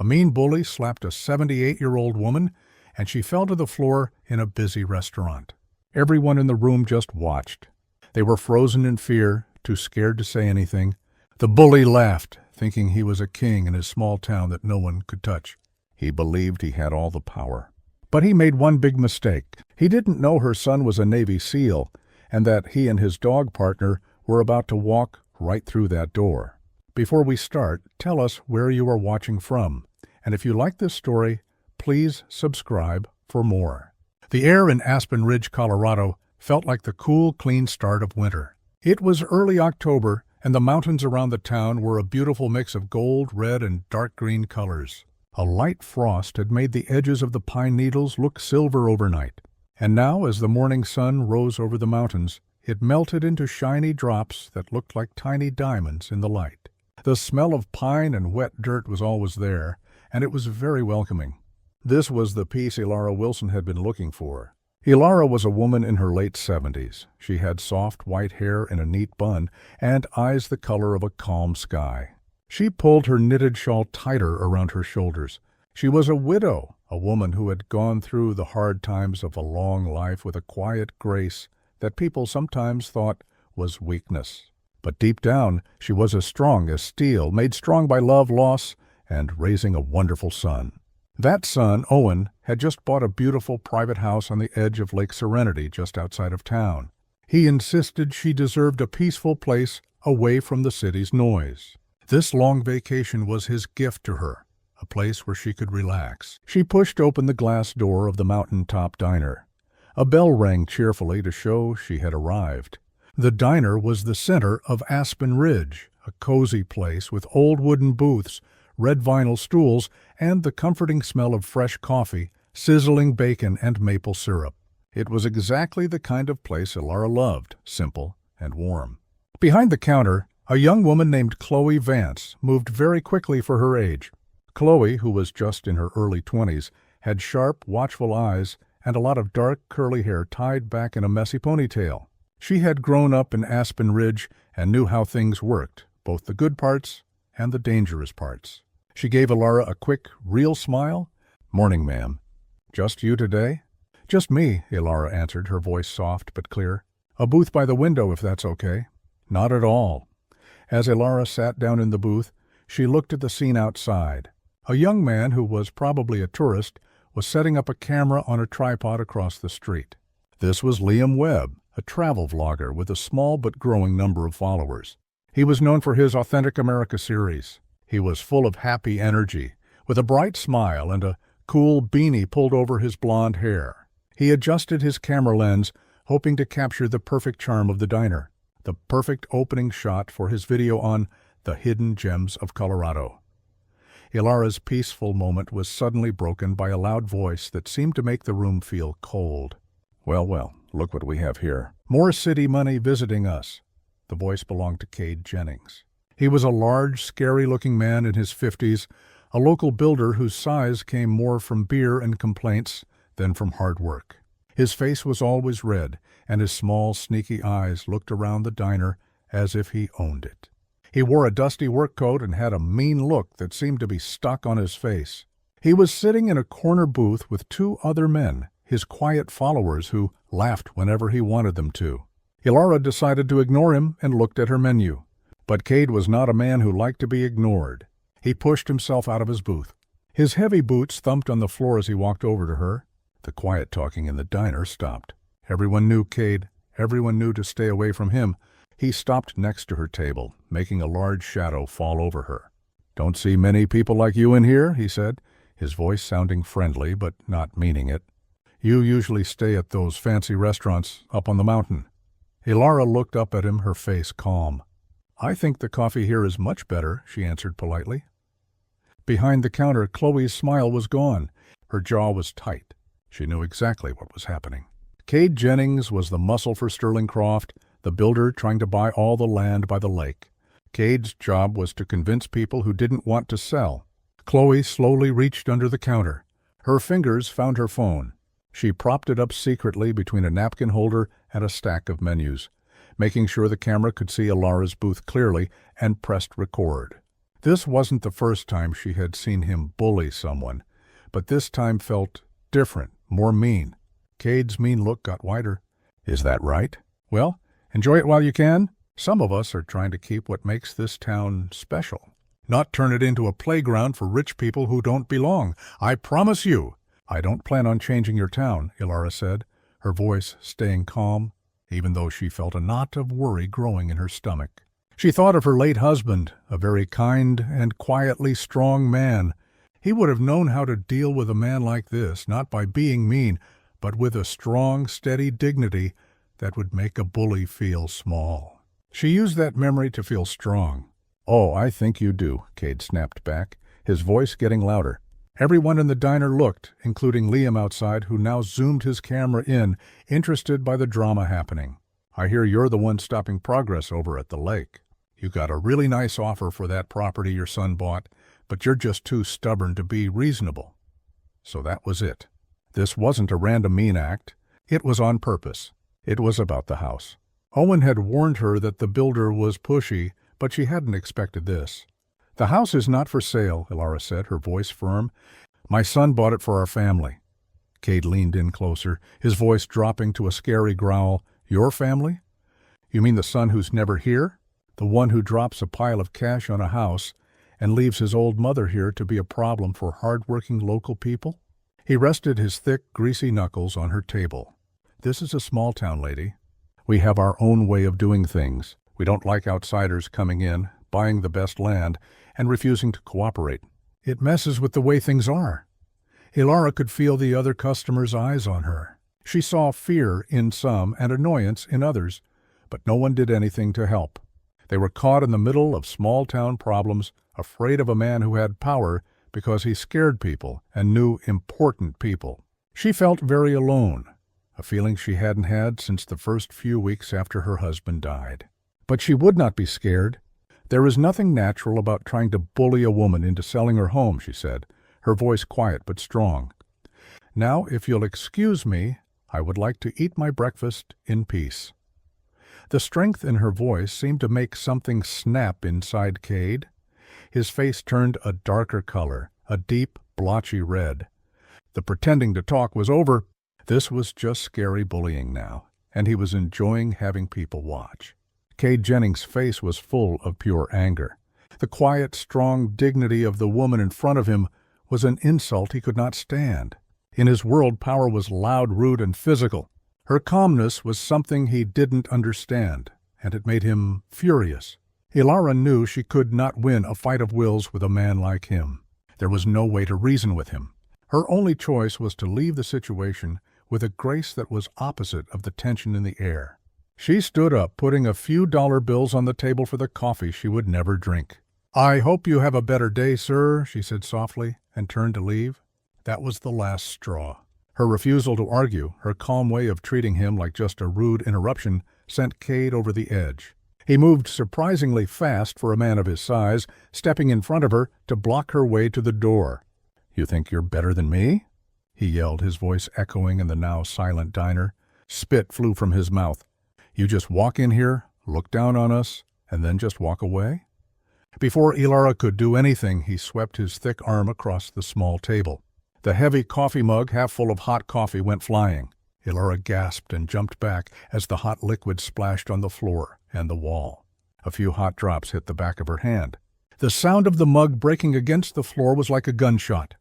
A mean bully slapped a 78-year-old woman, and she fell to the floor in a busy restaurant. Everyone in the room just watched. They were frozen in fear, too scared to say anything. The bully laughed, thinking he was a king in his small town that no one could touch. He believed he had all the power. But he made one big mistake. He didn't know her son was a Navy SEAL, and that he and his dog partner were about to walk right through that door. Before we start, tell us where you are watching from. And if you like this story, please subscribe for more. The air in Aspen Ridge, Colorado, felt like the cool, clean start of winter. It was early October, and the mountains around the town were a beautiful mix of gold, red, and dark green colors. A light frost had made the edges of the pine needles look silver overnight. And now, as the morning sun rose over the mountains, it melted into shiny drops that looked like tiny diamonds in the light. The smell of pine and wet dirt was always there, and it was very welcoming. This was the peace Elara Wilson had been looking for. Elara was a woman in her late 70s. She had soft white hair in a neat bun and eyes the color of a calm sky. She pulled her knitted shawl tighter around her shoulders. She was a widow, a woman who had gone through the hard times of a long life with a quiet grace that people sometimes thought was weakness. But deep down, she was as strong as steel, made strong by love, loss, and raising a wonderful son. That son, Owen, had just bought a beautiful private house on the edge of Lake Serenity just outside of town. He insisted she deserved a peaceful place away from the city's noise. This long vacation was his gift to her, a place where she could relax. She pushed open the glass door of the mountaintop diner. A bell rang cheerfully to show she had arrived. The diner was the center of Aspen Ridge, a cozy place with old wooden booths, red vinyl stools, and the comforting smell of fresh coffee, sizzling bacon, and maple syrup. It was exactly the kind of place Elara loved, simple and warm. Behind the counter, a young woman named Chloe Vance moved very quickly for her age. Chloe, who was just in her early 20s, had sharp, watchful eyes and a lot of dark, curly hair tied back in a messy ponytail. She had grown up in Aspen Ridge and knew how things worked, both the good parts and the dangerous parts. She gave Elara a quick, real smile. "Morning, ma'am. Just you today?" "Just me," Elara answered, her voice soft but clear. "A booth by the window, if that's okay." "Not at all." As Elara sat down in the booth, she looked at the scene outside. A young man, who was probably a tourist, was setting up a camera on a tripod across the street. This was Liam Webb, a travel vlogger with a small but growing number of followers. He was known for his Authentic America series. He was full of happy energy, with a bright smile and a cool beanie pulled over his blonde hair. He adjusted his camera lens, hoping to capture the perfect charm of the diner, the perfect opening shot for his video on the hidden gems of Colorado. Elara's peaceful moment was suddenly broken by a loud voice that seemed to make the room feel cold. "Well, well, look what we have here. More city money visiting us." The voice belonged to Cade Jennings. He was a large, scary-looking man in his 50s, a local builder whose size came more from beer and complaints than from hard work. His face was always red, and his small, sneaky eyes looked around the diner as if he owned it. He wore a dusty work coat and had a mean look that seemed to be stuck on his face. He was sitting in a corner booth with two other men, his quiet followers who laughed whenever he wanted them to. Elara decided to ignore him and looked at her menu. But Cade was not a man who liked to be ignored. He pushed himself out of his booth. His heavy boots thumped on the floor as he walked over to her. The quiet talking in the diner stopped. Everyone knew Cade. Everyone knew to stay away from him. He stopped next to her table, making a large shadow fall over her. "Don't see many people like you in here," he said, his voice sounding friendly but not meaning it. "You usually stay at those fancy restaurants up on the mountain." Elara looked up at him, her face calm. "I think the coffee here is much better," she answered politely. Behind the counter, Chloe's smile was gone. Her jaw was tight. She knew exactly what was happening. Cade Jennings was the muscle for Sterling Croft, the builder trying to buy all the land by the lake. Cade's job was to convince people who didn't want to sell. Chloe slowly reached under the counter. Her fingers found her phone. She propped it up secretly between a napkin holder and a stack of menus, making sure the camera could see Elara's booth clearly, and pressed record. This wasn't the first time she had seen him bully someone, but this time felt different, more mean. Cade's mean look got wider. Is that right? Well, enjoy it while you can. Some of us are trying to keep what makes this town special, not turn it into a playground for rich people who don't belong. I promise you. I don't plan on changing your town, Ilara said, her voice staying calm, even though she felt a knot of worry growing in her stomach. She thought of her late husband, a very kind and quietly strong man. He would have known how to deal with a man like this, not by being mean, but with a strong, steady dignity that would make a bully feel small. She used that memory to feel strong. "Oh, I think you do," Cade snapped back, his voice getting louder. Everyone in the diner looked, including Liam outside, who now zoomed his camera in, interested by the drama happening. "I hear you're the one stopping progress over at the lake. You got a really nice offer for that property your son bought, but you're just too stubborn to be reasonable." So that was it. This wasn't a random mean act. It was on purpose. It was about the house. Owen had warned her that the builder was pushy, but she hadn't expected this. "The house is not for sale," Ilara said, her voice firm. "My son bought it for our family." Cade leaned in closer, his voice dropping to a scary growl. "Your family? You mean the son who's never here? The one who drops a pile of cash on a house and leaves his old mother here to be a problem for hard-working local people?" He rested his thick, greasy knuckles on her table. "This is a small town, lady. We have our own way of doing things. We don't like outsiders coming in, buying the best land, and refusing to cooperate. It messes with the way things are." Ilara could feel the other customers' eyes on her. She saw fear in some and annoyance in others, but no one did anything to help. They were caught in the middle of small-town problems, afraid of a man who had power because he scared people and knew important people. She felt very alone, a feeling she hadn't had since the first few weeks after her husband died. But she would not be scared. "There is nothing natural about trying to bully a woman into selling her home," she said, her voice quiet but strong. "Now, if you'll excuse me, I would like to eat my breakfast in peace." The strength in her voice seemed to make something snap inside Cade. His face turned a darker color, a deep, blotchy red. The pretending to talk was over. This was just scary bullying now, and he was enjoying having people watch. Cade Jennings' face was full of pure anger. The quiet, strong dignity of the woman in front of him was an insult he could not stand. In his world, power was loud, rude, and physical. Her calmness was something he didn't understand, and it made him furious. Ilara knew she could not win a fight of wills with a man like him. There was no way to reason with him. Her only choice was to leave the situation with a grace that was opposite of the tension in the air. She stood up, putting a few dollar bills on the table for the coffee she would never drink. "I hope you have a better day, sir," she said softly, and turned to leave. That was the last straw. Her refusal to argue, her calm way of treating him like just a rude interruption, sent Cade over the edge. He moved surprisingly fast for a man of his size, stepping in front of her to block her way to the door. "You think you're better than me?" he yelled, his voice echoing in the now silent diner. Spit flew from his mouth. "You just walk in here, look down on us, and then just walk away?" Before Ilara could do anything, he swept his thick arm across the small table. The heavy coffee mug half full of hot coffee went flying. Ilara gasped and jumped back as the hot liquid splashed on the floor and the wall. A few hot drops hit the back of her hand. The sound of the mug breaking against the floor was like a gunshot.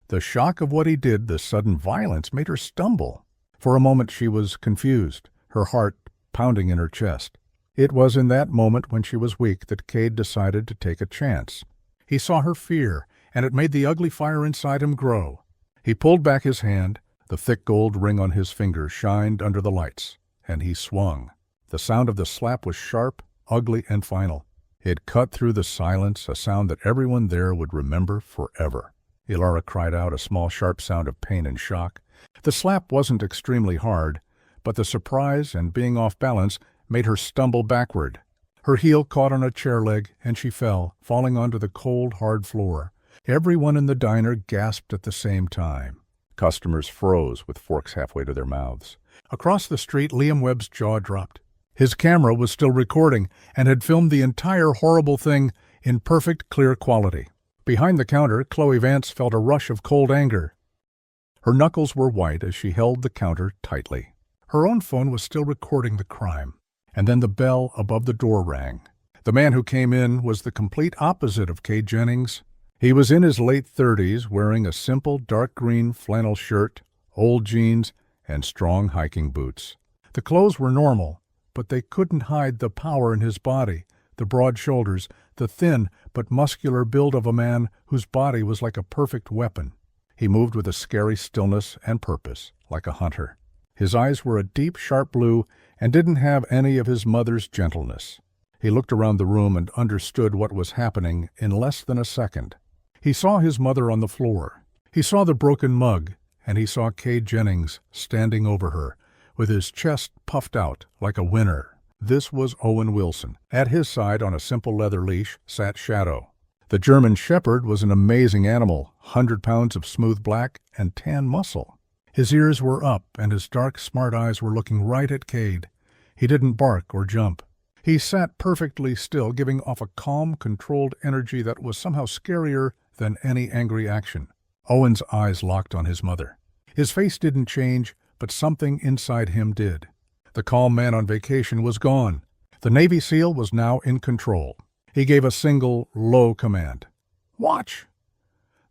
The shock of what he did, the sudden violence, made her stumble. For a moment she was confused, her heart pounding in her chest. It was in that moment when she was weak that Cade decided to take a chance. He saw her fear, and it made the ugly fire inside him grow. He pulled back his hand. The thick gold ring on his finger shined under the lights, and he swung. The sound of the slap was sharp, ugly, and final. It cut through the silence, a sound that everyone there would remember forever. Ilara cried out, a small, sharp sound of pain and shock. The slap wasn't extremely hard, but the surprise and being off balance made her stumble backward. Her heel caught on a chair leg, and she fell, falling onto the cold, hard floor. Everyone in the diner gasped at the same time. Customers froze with forks halfway to their mouths. Across the street, Liam Webb's jaw dropped. His camera was still recording and had filmed the entire horrible thing in perfect, clear quality. Behind the counter, Chloe Vance felt a rush of cold anger. Her knuckles were white as she held the counter tightly. Her own phone was still recording the crime. And then the bell above the door rang. The man who came in was the complete opposite of Cade Jennings. He was in his late 30s, wearing a simple dark green flannel shirt, old jeans, and strong hiking boots. The clothes were normal, but they couldn't hide the power in his body, the broad shoulders, the thin but muscular build of a man whose body was like a perfect weapon. He moved with a scary stillness and purpose, like a hunter. His eyes were a deep, sharp blue and didn't have any of his mother's gentleness. He looked around the room and understood what was happening in less than a second. He saw his mother on the floor. He saw the broken mug, and he saw Cade Jennings standing over her, with his chest puffed out like a winner. This was Owen Wilson. At his side, on a simple leather leash, sat Shadow. The German Shepherd was an amazing animal, 100 pounds of smooth black and tan muscle. His ears were up, and his dark, smart eyes were looking right at Cade. He didn't bark or jump. He sat perfectly still, giving off a calm, controlled energy that was somehow scarier than any angry action. Owen's eyes locked on his mother. His face didn't change, but something inside him did. The calm man on vacation was gone. The Navy SEAL was now in control. He gave a single, low command. "Watch!"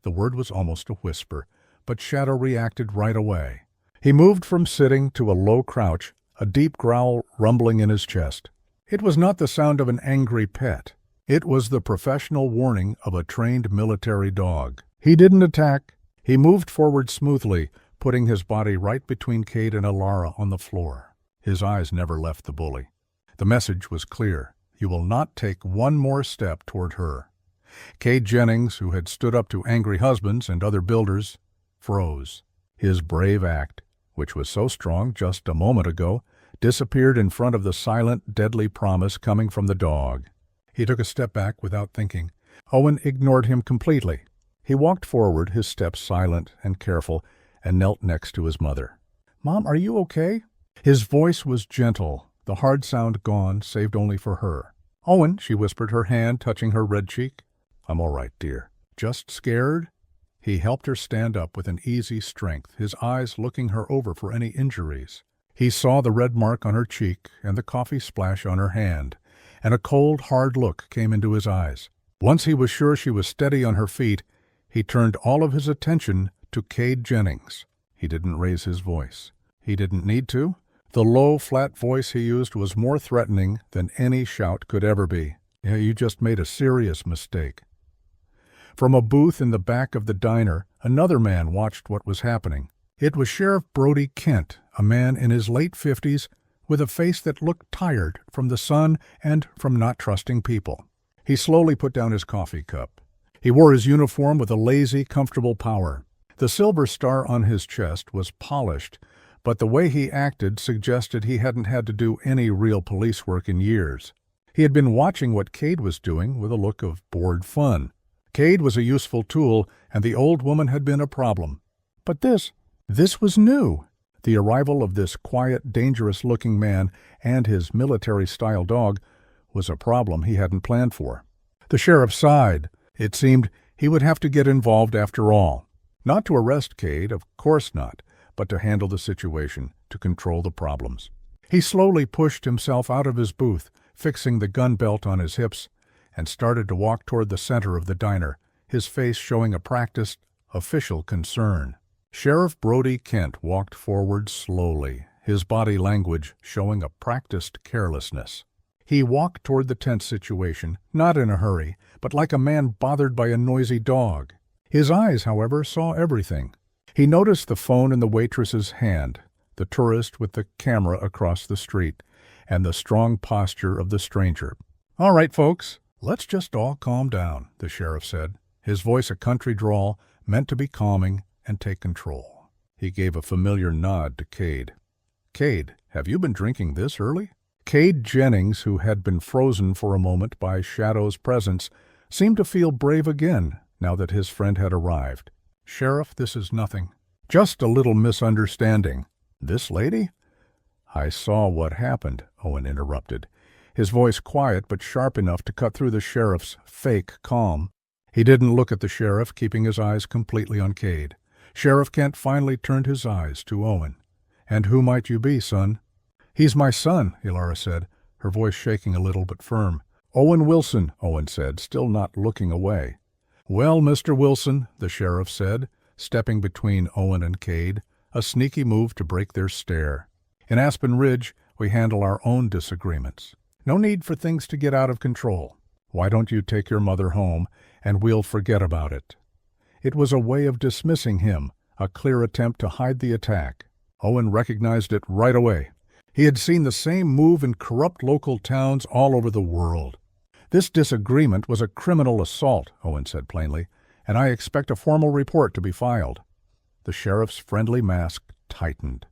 The word was almost a whisper, but Shadow reacted right away. He moved from sitting to a low crouch, a deep growl rumbling in his chest. It was not the sound of an angry pet. It was the professional warning of a trained military dog. He didn't attack. He moved forward smoothly, putting his body right between Cade and Alara on the floor. His eyes never left the bully. The message was clear. You will not take one more step toward her. Cade Jennings, who had stood up to angry husbands and other builders, froze. His brave act, which was so strong just a moment ago, disappeared in front of the silent, deadly promise coming from the dog. He took a step back without thinking. Owen ignored him completely. He walked forward, his steps silent and careful, and knelt next to his mother. "Mom, are you okay?" His voice was gentle, the hard sound gone, saved only for her. "Owen," she whispered, her hand touching her red cheek. "I'm all right, dear. Just scared?" He helped her stand up with an easy strength, his eyes looking her over for any injuries. He saw the red mark on her cheek and the coffee splash on her hand, and a cold, hard look came into his eyes. Once he was sure she was steady on her feet, he turned all of his attention to Cade Jennings. He didn't raise his voice. He didn't need to. The low, flat voice he used was more threatening than any shout could ever be. "Yeah, you just made a serious mistake." From a booth in the back of the diner, another man watched what was happening. It was Sheriff Brody Kent, a man in his late 50s, with a face that looked tired from the sun and from not trusting people. He slowly put down his coffee cup. He wore his uniform with a lazy, comfortable power. The silver star on his chest was polished, but the way he acted suggested he hadn't had to do any real police work in years. He had been watching what Cade was doing with a look of bored fun. Cade was a useful tool, and the old woman had been a problem. But this was new. The arrival of this quiet, dangerous-looking man and his military-style dog was a problem he hadn't planned for. The sheriff sighed. It seemed he would have to get involved after all. Not to arrest Cade, of course not, but to handle the situation, to control the problems. He slowly pushed himself out of his booth, fixing the gun belt on his hips, and started to walk toward the center of the diner, his face showing a practiced, official concern. Sheriff Brody Kent walked forward slowly, his body language showing a practiced carelessness. He walked toward the tense situation, not in a hurry, but like a man bothered by a noisy dog. His eyes, however, saw everything. He noticed the phone in the waitress's hand, the tourist with the camera across the street, and the strong posture of the stranger. "All right, folks, let's just all calm down," the sheriff said, his voice a country drawl meant to be calming and take control. He gave a familiar nod to Cade. "Cade, have you been drinking this early?" Cade Jennings, who had been frozen for a moment by Shadow's presence, seemed to feel brave again now that his friend had arrived. "Sheriff, this is nothing. Just a little misunderstanding." "This lady?" "I saw what happened," Owen interrupted. his voice quiet but sharp enough to cut through the sheriff's fake calm. He didn't look at the sheriff, keeping his eyes completely on Cade. Sheriff Kent finally turned his eyes to Owen. "And who might you be, son?" "He's my son," Elara said, her voice shaking a little but firm. "Owen Wilson," Owen said, still not looking away. "Well, Mr. Wilson," the sheriff said, stepping between Owen and Cade, a sneaky move to break their stare. "In Aspen Ridge, we handle our own disagreements. No need for things to get out of control. Why don't you take your mother home, and we'll forget about it?" It was a way of dismissing him, a clear attempt to hide the attack. Owen recognized it right away. He had seen the same move in corrupt local towns all over the world. "This disagreement was a criminal assault," Owen said plainly, "and I expect a formal report to be filed." The sheriff's friendly mask tightened.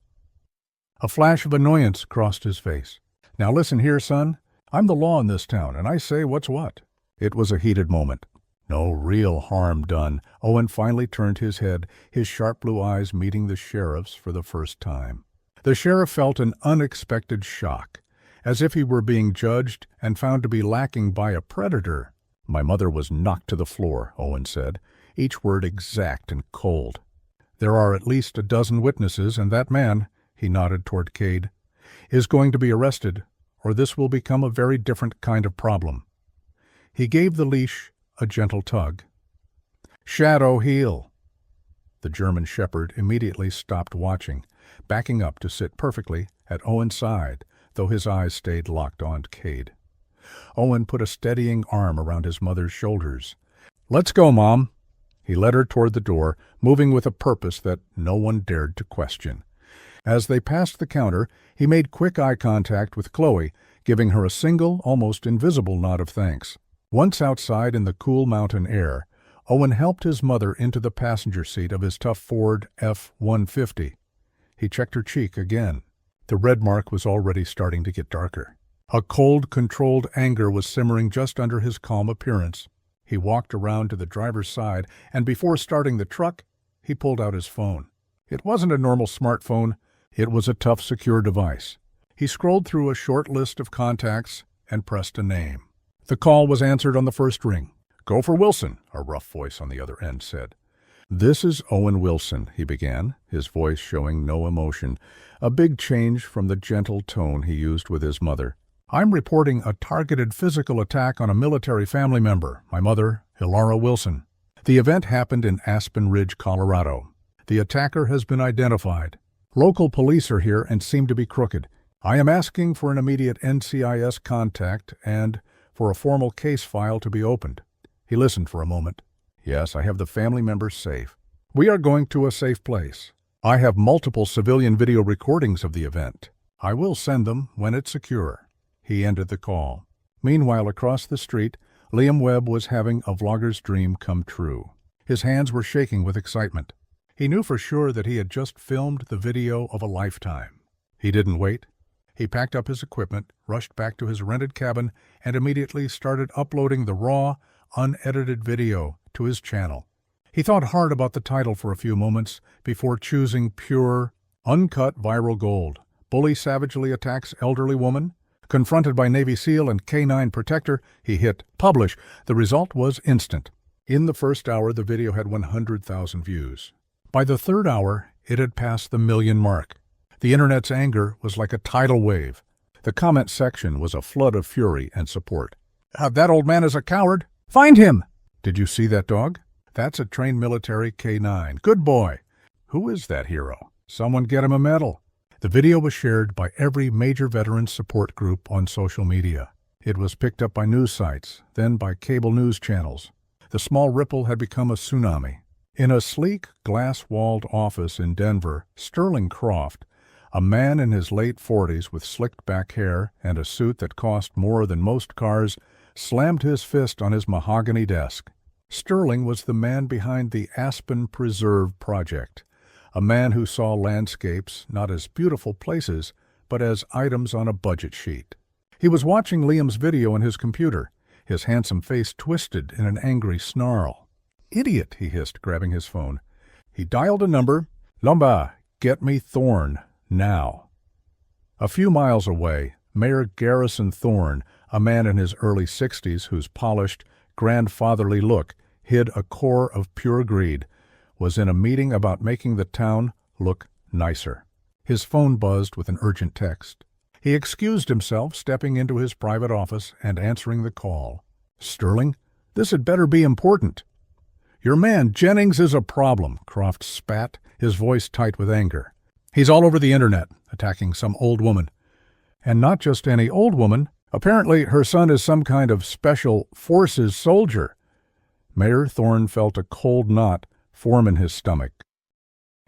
A flash of annoyance crossed his face. "Now listen here, son. I'm the law in this town, and I say what's what." It was a heated moment. No real harm done. Owen finally turned his head, his sharp blue eyes meeting the sheriff's for the first time. The sheriff felt an unexpected shock, as if he were being judged and found to be lacking by a predator. "My mother was knocked to the floor," Owen said, each word exact and cold. "There are at least a dozen witnesses, and that man," he nodded toward Cade, "is going to be arrested, or this will become a very different kind of problem." He gave the leash a gentle tug. "Shadow heel." The German shepherd immediately stopped watching, backing up to sit perfectly at Owen's side, though his eyes stayed locked on Cade. Owen put a steadying arm around his mother's shoulders. "Let's go, Mom." He led her toward the door, moving with a purpose that no one dared to question. As they passed the counter, he made quick eye contact with Chloe, giving her a single, almost invisible nod of thanks. Once outside in the cool mountain air, Owen helped his mother into the passenger seat of his tough Ford F-150. He checked her cheek again. The red mark was already starting to get darker. A cold, controlled anger was simmering just under his calm appearance. He walked around to the driver's side, and before starting the truck, he pulled out his phone. It wasn't a normal smartphone. It was a tough, secure device. He scrolled through a short list of contacts and pressed a name. The call was answered on the first ring. "Go for Wilson," a rough voice on the other end said. "This is Owen Wilson," he began, his voice showing no emotion, a big change from the gentle tone he used with his mother. "I'm reporting a targeted physical attack on a military family member, my mother, Elara Wilson. The event happened in Aspen Ridge, Colorado. The attacker has been identified. Local police are here and seem to be crooked. I am asking for an immediate NCIS contact and for a formal case file to be opened." He listened for a moment. "Yes, I have the family members safe. We are going to a safe place. I have multiple civilian video recordings of the event. I will send them when it's secure." He ended the call. Meanwhile, across the street, Liam Webb was having a vlogger's dream come true. His hands were shaking with excitement. He knew for sure that he had just filmed the video of a lifetime. He didn't wait. He packed up his equipment, rushed back to his rented cabin, and immediately started uploading the raw, unedited video to his channel. He thought hard about the title for a few moments before choosing pure, uncut viral gold. Bully savagely attacks elderly woman. Confronted by Navy SEAL and K-9 protector, he hit publish. The result was instant. In the first hour, the video had 100,000 views. By the third hour, it had passed the million mark. The internet's anger was like a tidal wave. The comment section was a flood of fury and support. "That old man is a coward. Find him!" "Did you see that dog? That's a trained military K-9. Good boy." "Who is that hero? Someone get him a medal." The video was shared by every major veteran support group on social media. It was picked up by news sites, then by cable news channels. The small ripple had become a tsunami. In a sleek, glass-walled office in Denver, Sterling Croft, a man in his late 40s with slicked back hair and a suit that cost more than most cars, slammed his fist on his mahogany desk. Sterling was the man behind the Aspen Preserve Project, a man who saw landscapes not as beautiful places, but as items on a budget sheet. He was watching Liam's video on his computer, his handsome face twisted in an angry snarl. "Idiot," he hissed, grabbing his phone. He dialed a number. "Lumba, get me Thorn, now." A few miles away, Mayor Garrison Thorne, a man in his early 60s whose polished, grandfatherly look hid a core of pure greed, was in a meeting about making the town look nicer. His phone buzzed with an urgent text. He excused himself, stepping into his private office and answering the call. "Sterling, this had better be important." "Your man, Jennings, is a problem," Croft spat, his voice tight with anger. "He's all over the internet, attacking some old woman. And not just any old woman. Apparently, her son is some kind of special forces soldier." Mayor Thorne felt a cold knot form in his stomach.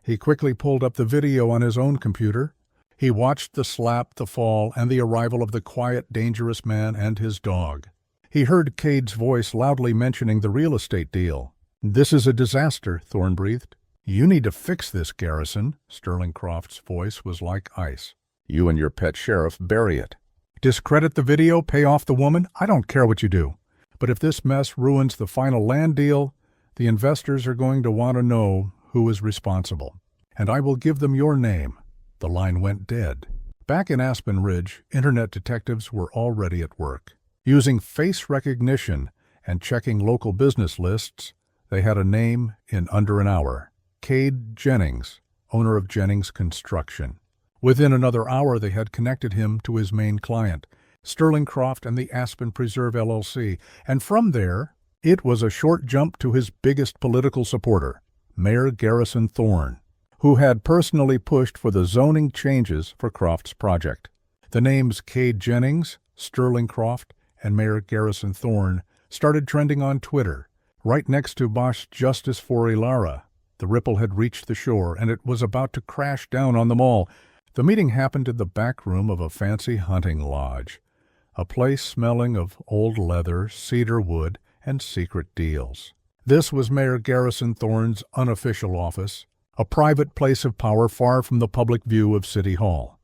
He quickly pulled up the video on his own computer. He watched the slap, the fall, and the arrival of the quiet, dangerous man and his dog. He heard Cade's voice loudly mentioning the real estate deal. "This is a disaster," Thorne breathed. "You need to fix this, Garrison." Sterling Croft's voice was like ice. "You and your pet sheriff bury it. Discredit the video, pay off the woman, I don't care what you do. But if this mess ruins the final land deal, the investors are going to want to know who is responsible. And I will give them your name." The line went dead. Back in Aspen Ridge, internet detectives were already at work. Using face recognition and checking local business lists, they had a name in under an hour. Cade Jennings, owner of Jennings Construction. Within another hour, they had connected him to his main client, Sterling Croft and the Aspen Preserve LLC, and from there, it was a short jump to his biggest political supporter, Mayor Garrison Thorne, who had personally pushed for the zoning changes for Croft's project. The names Cade Jennings, Sterling Croft, and Mayor Garrison Thorne started trending on Twitter, right next to Bosch Justice for Ilara. The ripple had reached the shore, and it was about to crash down on them all. The meeting happened in the back room of a fancy hunting lodge, a place smelling of old leather, cedar wood, and secret deals. This was Mayor Garrison Thorne's unofficial office, a private place of power far from the public view of City Hall.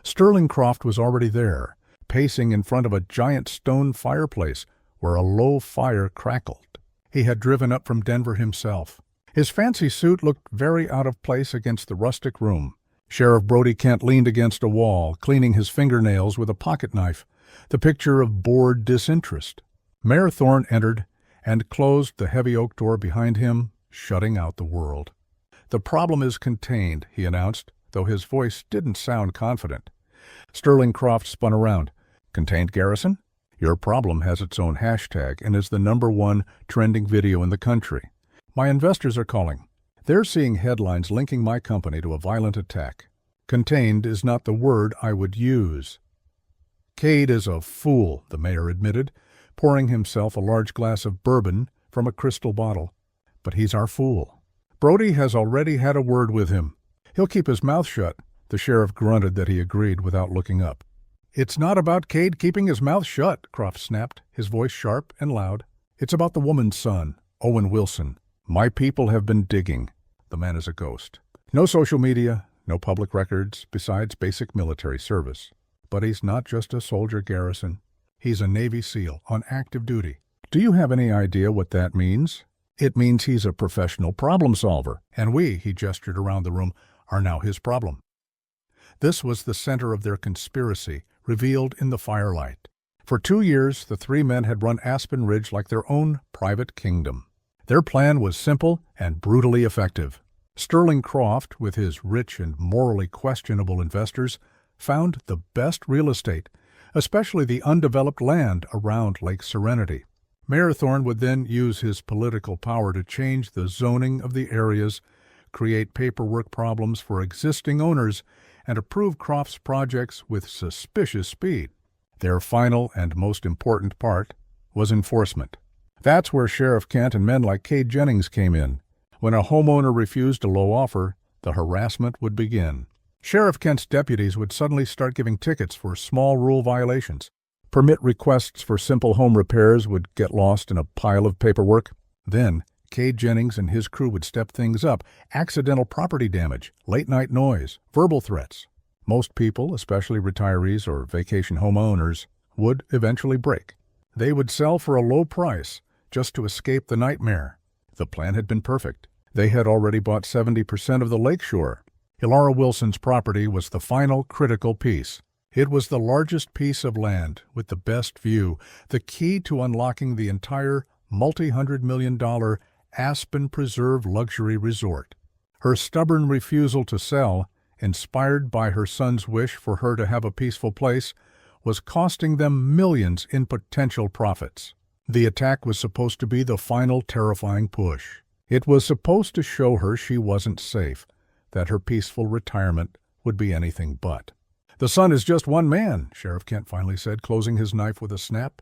Sterling Croft was already there, pacing in front of a giant stone fireplace where a low fire crackled. He had driven up from Denver himself. His fancy suit looked very out of place against the rustic room. Sheriff Brody Kent leaned against a wall, cleaning his fingernails with a pocket knife, the picture of bored disinterest. Mayor Thorne entered and closed the heavy oak door behind him, shutting out the world. "The problem is contained," he announced, though his voice didn't sound confident. Sterling Croft spun around. "Contained, Garrison? Your problem has its own hashtag and is the #1 trending video in the country. My investors are calling. They're seeing headlines linking my company to a violent attack. Contained is not the word I would use." "Cade is a fool," the mayor admitted, pouring himself a large glass of bourbon from a crystal bottle. "But he's our fool. Brody has already had a word with him. He'll keep his mouth shut." The sheriff grunted that he agreed without looking up. "It's not about Cade keeping his mouth shut," Croft snapped, his voice sharp and loud. "It's about the woman's son, Owen Wilson. My people have been digging. The man is a ghost. No social media, no public records, besides basic military service. But he's not just a soldier, Garrison. He's a Navy SEAL on active duty. Do you have any idea what that means? It means he's a professional problem solver, and we," he gestured around the room, "are now his problem." This was the center of their conspiracy, revealed in the firelight. For 2 years, the three men had run Aspen Ridge like their own private kingdom. Their plan was simple and brutally effective. Sterling Croft, with his rich and morally questionable investors, found the best real estate, especially the undeveloped land around Lake Serenity. Mayor Thorne would then use his political power to change the zoning of the areas, create paperwork problems for existing owners, and approve Croft's projects with suspicious speed. Their final and most important part was enforcement. That's where Sheriff Kent and men like Cade Jennings came in. When a homeowner refused a low offer, the harassment would begin. Sheriff Kent's deputies would suddenly start giving tickets for small rule violations. Permit requests for simple home repairs would get lost in a pile of paperwork. Then, Cade Jennings and his crew would step things up: accidental property damage, late-night noise, verbal threats. Most people, especially retirees or vacation homeowners, would eventually break. They would sell for a low price just to escape the nightmare. The plan had been perfect. They had already bought 70% of the lakeshore. Ilara Wilson's property was the final critical piece. It was the largest piece of land with the best view, the key to unlocking the entire multi-hundred-million-dollar Aspen Preserve luxury resort. Her stubborn refusal to sell, inspired by her son's wish for her to have a peaceful place, was costing them millions in potential profits. The attack was supposed to be the final terrifying push. It was supposed to show her she wasn't safe, that her peaceful retirement would be anything but. "The son is just one man," Sheriff Kent finally said, closing his knife with a snap.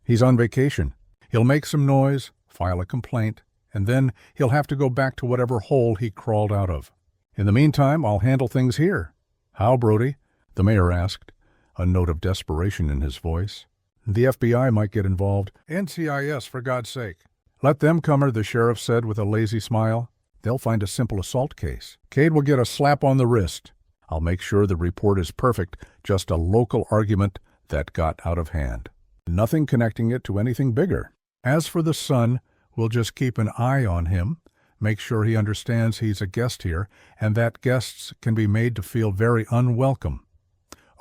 "He's on vacation. He'll make some noise, file a complaint, and then he'll have to go back to whatever hole he crawled out of. In the meantime, I'll handle things here." "How, Brody?" the mayor asked, a note of desperation in his voice. "The FBI might get involved." "NCIS, for God's sake." "Let them come her," the sheriff said with a lazy smile. "They'll find a simple assault case. Cade will get a slap on the wrist. I'll make sure the report is perfect, just a local argument that got out of hand. Nothing connecting it to anything bigger. As for the son, we'll just keep an eye on him, make sure he understands he's a guest here, and that guests can be made to feel very unwelcome."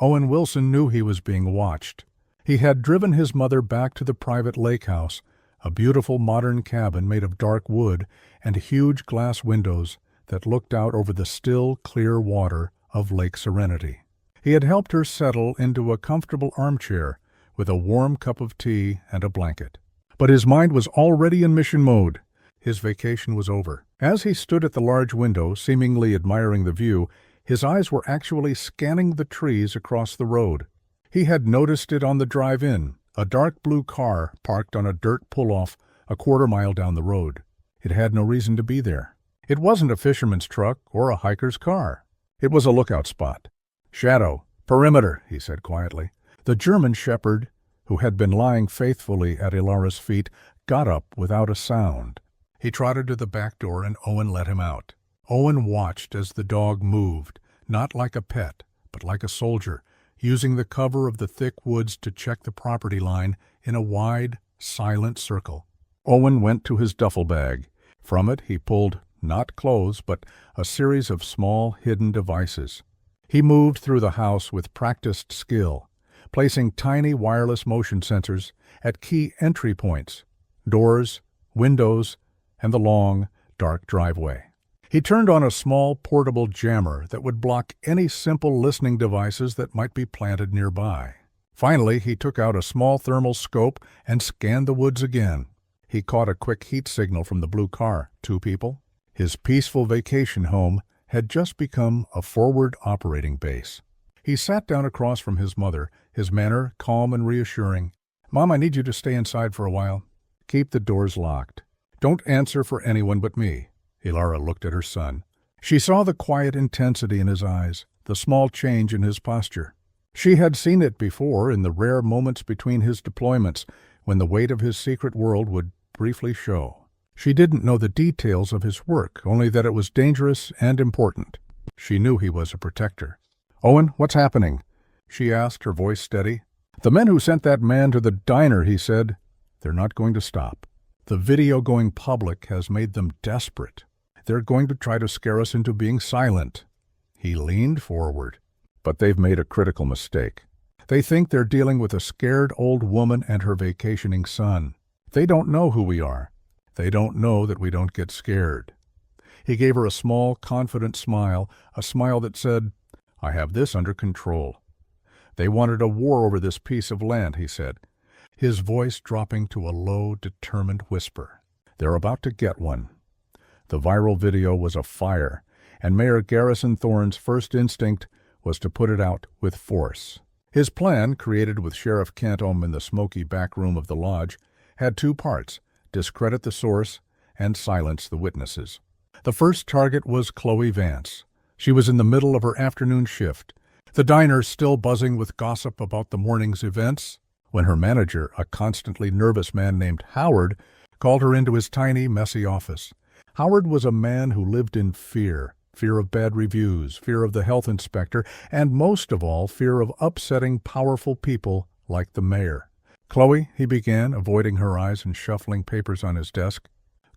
Owen Wilson knew he was being watched. He had driven his mother back to the private lake house, a beautiful modern cabin made of dark wood and huge glass windows that looked out over the still, clear water of Lake Serenity. He had helped her settle into a comfortable armchair with a warm cup of tea and a blanket. But his mind was already in mission mode. His vacation was over. As he stood at the large window, seemingly admiring the view, his eyes were actually scanning the trees across the road. He had noticed it on the drive-in, a dark blue car parked on a dirt pull-off a quarter-mile down the road. It had no reason to be there. It wasn't a fisherman's truck or a hiker's car. It was a lookout spot. "Shadow, perimeter," he said quietly. The German shepherd, who had been lying faithfully at Ilara's feet, got up without a sound. He trotted to the back door and Owen let him out. Owen watched as the dog moved, not like a pet, but like a soldier, using the cover of the thick woods to check the property line in a wide, silent circle. Owen went to his duffel bag. From it he pulled not clothes, but a series of small, hidden devices. He moved through the house with practiced skill, placing tiny wireless motion sensors at key entry points, doors, windows, and the long, dark driveway. He turned on a small, portable jammer that would block any simple listening devices that might be planted nearby. Finally, he took out a small thermal scope and scanned the woods again. He caught a quick heat signal from the blue car. 2 people. His peaceful vacation home had just become a forward operating base. He sat down across from his mother, his manner calm and reassuring. "Mom, I need you to stay inside for a while. Keep the doors locked. Don't answer for anyone but me." Ilara looked at her son. She saw the quiet intensity in his eyes, the small change in his posture. She had seen it before in the rare moments between his deployments, when the weight of his secret world would briefly show. She didn't know the details of his work, only that it was dangerous and important. She knew he was a protector. "Owen, what's happening?" she asked, her voice steady. "The men who sent that man to the diner," he said. "They're not going to stop. The video going public has made them desperate. They're going to try to scare us into being silent." He leaned forward. "But they've made a critical mistake. They think they're dealing with a scared old woman and her vacationing son. They don't know who we are. They don't know that we don't get scared." He gave her a small, confident smile, a smile that said, "I have this under control." "They wanted a war over this piece of land," he said, his voice dropping to a low, determined whisper. "They're about to get one." The viral video was a fire, and Mayor Garrison Thorne's first instinct was to put it out with force. His plan, created with Sheriff Cantom in the smoky back room of the lodge, had 2 parts: discredit the source and silence the witnesses. The first target was Chloe Vance. She was in the middle of her afternoon shift, the diner still buzzing with gossip about the morning's events, when her manager, a constantly nervous man named Howard, called her into his tiny, messy office. Howard was a man who lived in fear of bad reviews, fear of the health inspector, and most of all, fear of upsetting powerful people like the mayor. "Chloe," he began, avoiding her eyes and shuffling papers on his desk.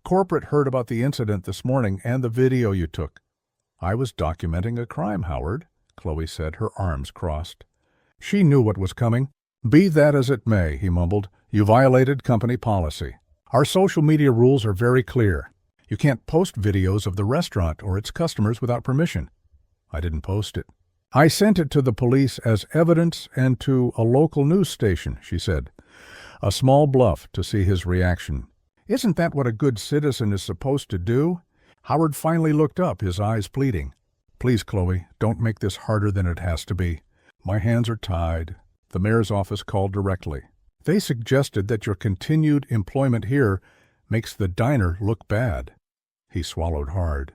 "Corporate heard about the incident this morning and the video you took." "I was documenting a crime, Howard," Chloe said, her arms crossed. She knew what was coming. "Be that as it may," he mumbled, "you violated company policy. Our social media rules are very clear. You can't post videos of the restaurant or its customers without permission." "I didn't post it." "I sent it to the police as evidence and to a local news station," she said. A small bluff to see his reaction. "Isn't that what a good citizen is supposed to do?" Howard finally looked up, his eyes pleading. "Please, Chloe, don't make this harder than it has to be. My hands are tied." The mayor's office called directly. "They suggested that your continued employment here makes the diner look bad." He swallowed hard.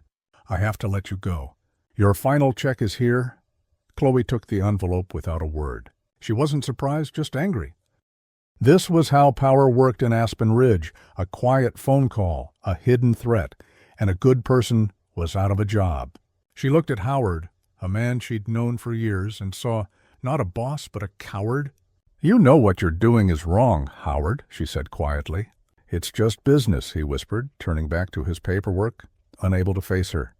"I have to let you go. Your final check is here." Chloe took the envelope without a word. She wasn't surprised, just angry. This was how power worked in Aspen Ridge: a quiet phone call, a hidden threat, and a good person was out of a job. She looked at Howard, a man she'd known for years, and saw not a boss but a coward. "You know what you're doing is wrong, Howard," she said quietly. "It's just business," he whispered, turning back to his paperwork, unable to face her.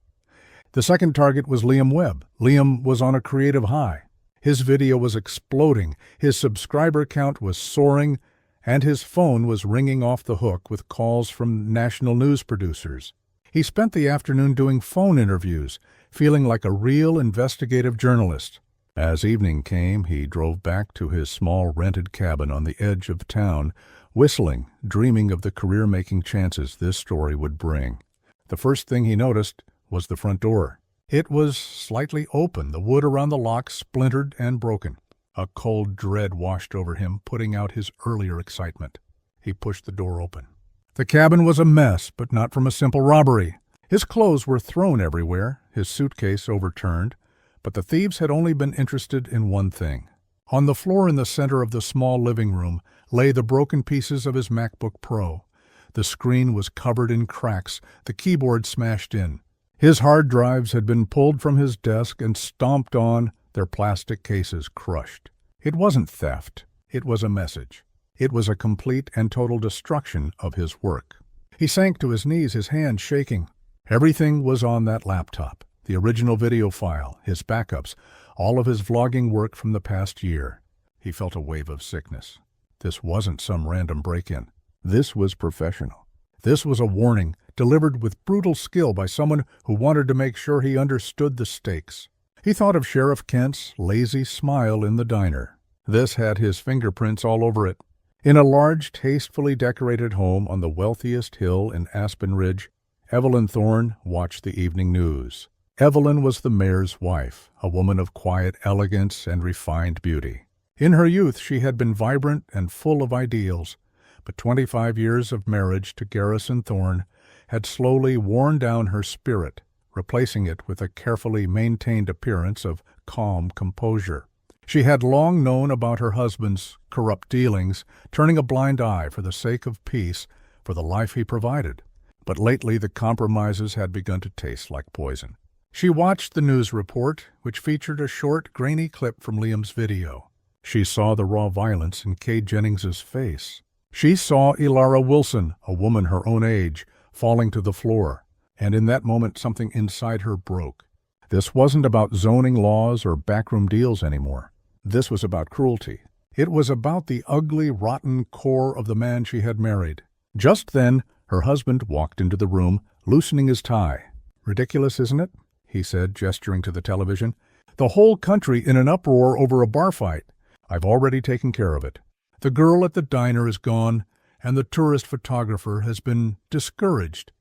The second target was Liam Webb. Liam was on a creative high. His video was exploding, his subscriber count was soaring, and his phone was ringing off the hook with calls from national news producers. He spent the afternoon doing phone interviews, feeling like a real investigative journalist. As evening came, he drove back to his small rented cabin on the edge of town, whistling, dreaming of the career-making chances this story would bring. The first thing he noticed was the front door. It was slightly open, the wood around the lock splintered and broken. A cold dread washed over him, putting out his earlier excitement. He pushed the door open. The cabin was a mess, but not from a simple robbery. His clothes were thrown everywhere, his suitcase overturned, but the thieves had only been interested in one thing. On the floor in the center of the small living room lay the broken pieces of his MacBook Pro. The screen was covered in cracks, the keyboard smashed in. His hard drives had been pulled from his desk and stomped on, their plastic cases crushed. It wasn't theft. It was a message. It was a complete and total destruction of his work. He sank to his knees, his hands shaking. Everything was on that laptop. The original video file, his backups, all of his vlogging work from the past year. He felt a wave of sickness. This wasn't some random break-in. This was professional. This was a warning, delivered with brutal skill by someone who wanted to make sure he understood the stakes. He thought of Sheriff Kent's lazy smile in the diner. This had his fingerprints all over it. In a large, tastefully decorated home on the wealthiest hill in Aspen Ridge, Evelyn Thorne watched the evening news. Evelyn was the mayor's wife, a woman of quiet elegance and refined beauty. In her youth, she had been vibrant and full of ideals, but 25 years of marriage to Garrison Thorne had slowly worn down her spirit, replacing it with a carefully maintained appearance of calm composure. She had long known about her husband's corrupt dealings, turning a blind eye for the sake of peace, for the life he provided. But lately the compromises had begun to taste like poison. She watched the news report, which featured a short, grainy clip from Liam's video. She saw the raw violence in Kay Jennings's face. She saw Ilara Wilson, a woman her own age, falling to the floor, and in that moment something inside her broke. This wasn't about zoning laws or backroom deals anymore. This was about cruelty. It was about the ugly, rotten core of the man she had married. Just then, her husband walked into the room, loosening his tie. "Ridiculous, isn't it?" he said, gesturing to the television. "The whole country in an uproar over a bar fight. I've already taken care of it. The girl at the diner is gone, and the tourist photographer has been discouraged."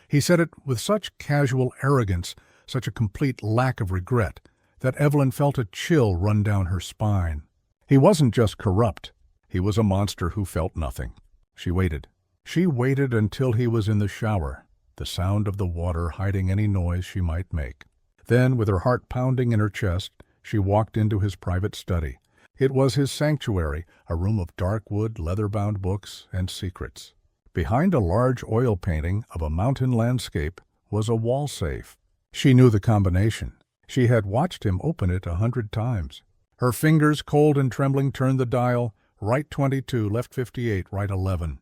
He said it with such casual arrogance, such a complete lack of regret, that Evelyn felt a chill run down her spine. He wasn't just corrupt. He was a monster who felt nothing. She waited. She waited until he was in the shower, the sound of the water hiding any noise she might make. Then, with her heart pounding in her chest, she walked into his private study. It was his sanctuary, a room of dark wood, leather-bound books, and secrets. Behind a large oil painting of a mountain landscape was a wall safe. She knew the combination. She had watched him open it 100 times. Her fingers, cold and trembling, turned the dial, right 22, left 58, right 11.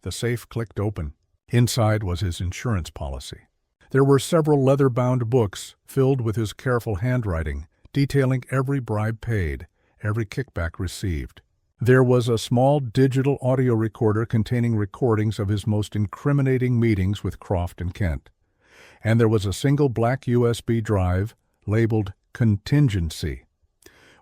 The safe clicked open. Inside was his insurance policy. There were several leather-bound books filled with his careful handwriting, detailing every bribe paid, every kickback received. There was a small digital audio recorder containing recordings of his most incriminating meetings with Croft and Kent. And there was a single black USB drive labeled Contingency.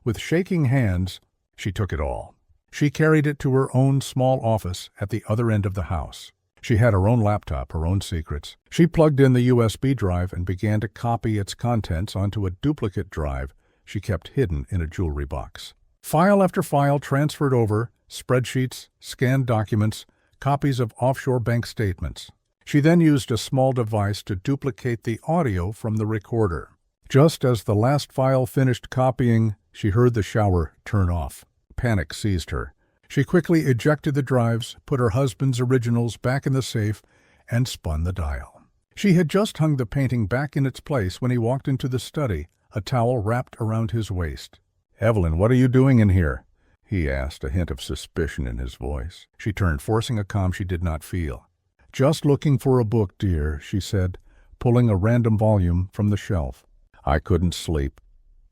With shaking hands, she took it all. She carried it to her own small office at the other end of the house. She had her own laptop, her own secrets. She plugged in the USB drive and began to copy its contents onto a duplicate drive she kept hidden in a jewelry box. File after file transferred over, spreadsheets, scanned documents, copies of offshore bank statements. She then used a small device to duplicate the audio from the recorder. Just as the last file finished copying, she heard the shower turn off. Panic seized her. She quickly ejected the drives, put her husband's originals back in the safe, and spun the dial. She had just hung the painting back in its place when he walked into the study, a towel wrapped around his waist. "Evelyn, what are you doing in here?" he asked, a hint of suspicion in his voice. She turned, forcing a calm she did not feel. "Just looking for a book, dear," she said, pulling a random volume from the shelf. "I couldn't sleep."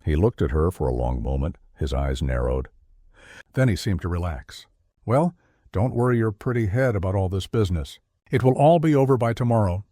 He looked at her for a long moment, his eyes narrowed. Then he seemed to relax. "Well, don't worry your pretty head about all this business. It will all be over by tomorrow."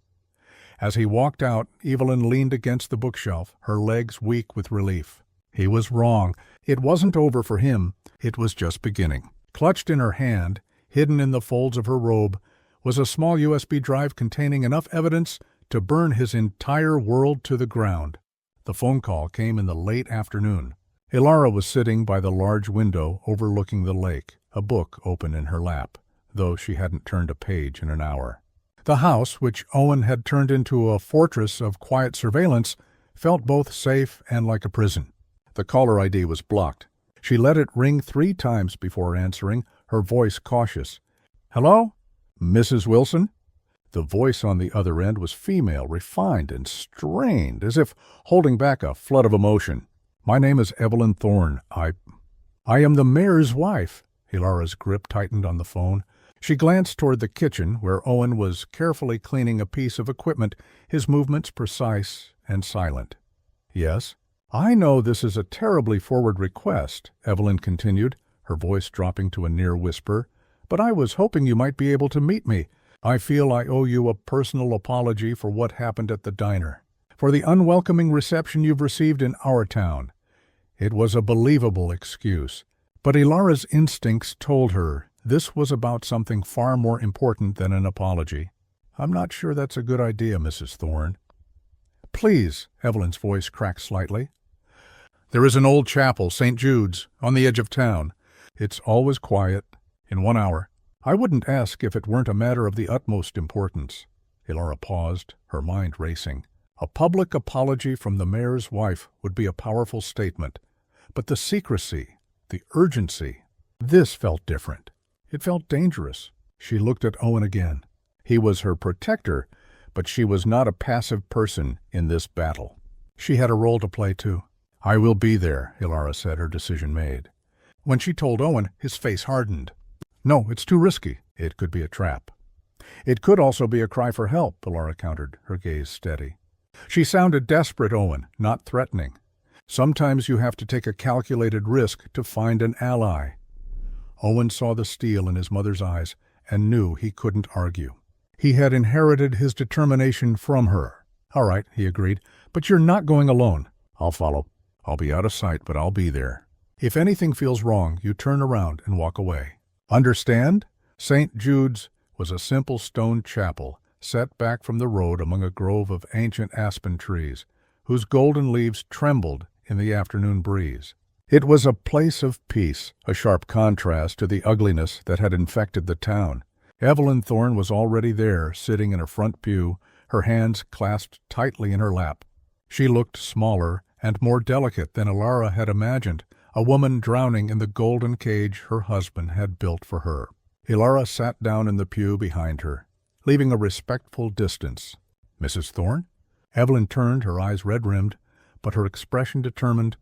As he walked out, Evelyn leaned against the bookshelf, her legs weak with relief. He was wrong. It wasn't over for him. It was just beginning. Clutched in her hand, hidden in the folds of her robe, was a small USB drive containing enough evidence to burn his entire world to the ground. The phone call came in the late afternoon. Ilara was sitting by the large window overlooking the lake, a book open in her lap, though she hadn't turned a page in an hour. The house, which Owen had turned into a fortress of quiet surveillance, felt both safe and like a prison. The caller ID was blocked. She let it ring 3 times before answering, her voice cautious. "Hello? Mrs. Wilson?" The voice on the other end was female, refined and strained, as if holding back a flood of emotion. "My name is Evelyn Thorne. I am the mayor's wife." Ilara's grip tightened on the phone. She glanced toward the kitchen, where Owen was carefully cleaning a piece of equipment, his movements precise and silent. "Yes?" "I know this is a terribly forward request," Evelyn continued, her voice dropping to a near whisper, "but I was hoping you might be able to meet me. I feel I owe you a personal apology for what happened at the diner, for the unwelcoming reception you've received in our town." It was a believable excuse, but Ilara's instincts told her this was about something far more important than an apology. "I'm not sure that's a good idea, Mrs. Thorne." "Please," Evelyn's voice cracked slightly. "There is an old chapel, St. Jude's, on the edge of town. It's always quiet. In 1 hour. I wouldn't ask if it weren't a matter of the utmost importance." Ilara paused, her mind racing. A public apology from the mayor's wife would be a powerful statement. But the secrecy, the urgency, this felt different. It felt dangerous. She looked at Owen again. He was her protector, but she was not a passive person in this battle. She had a role to play, too. "I will be there," Ilara said, her decision made. When she told Owen, his face hardened. "No, it's too risky. It could be a trap." "It could also be a cry for help," Ilara countered, her gaze steady. She sounded desperate, Owen, not threatening. "Sometimes you have to take a calculated risk to find an ally." Owen saw the steel in his mother's eyes and knew he couldn't argue. He had inherited his determination from her. "All right," he agreed, "but you're not going alone." "I'll follow. I'll be out of sight, but I'll be there. If anything feels wrong, you turn around and walk away. Understand?" St. Jude's was a simple stone chapel set back from the road among a grove of ancient aspen trees, whose golden leaves trembled in the afternoon breeze. It was a place of peace, a sharp contrast to the ugliness that had infected the town. Evelyn Thorne was already there, sitting in a front pew, her hands clasped tightly in her lap. She looked smaller and more delicate than Ilara had imagined, a woman drowning in the golden cage her husband had built for her. Ilara sat down in the pew behind her, leaving a respectful distance. "Mrs. Thorne?" Evelyn turned, her eyes red-rimmed, but her expression determined.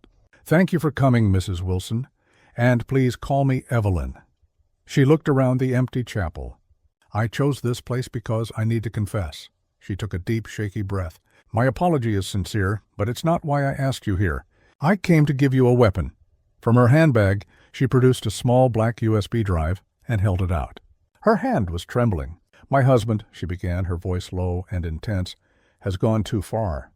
"Thank you for coming, Mrs. Wilson, and please call me Evelyn." She looked around the empty chapel. "I chose this place because I need to confess." She took a deep, shaky breath. "My apology is sincere, but it's not why I asked you here. I came to give you a weapon." From her handbag, she produced a small black USB drive and held it out. Her hand was trembling. "My husband," she began, her voice low and intense, "has gone too far.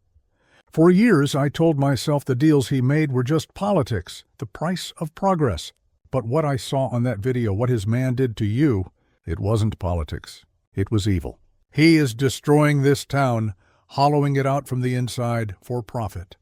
For years I told myself the deals he made were just politics, the price of progress. But what I saw on that video, what his man did to you, it wasn't politics. It was evil. He is destroying this town, hollowing it out from the inside for profit."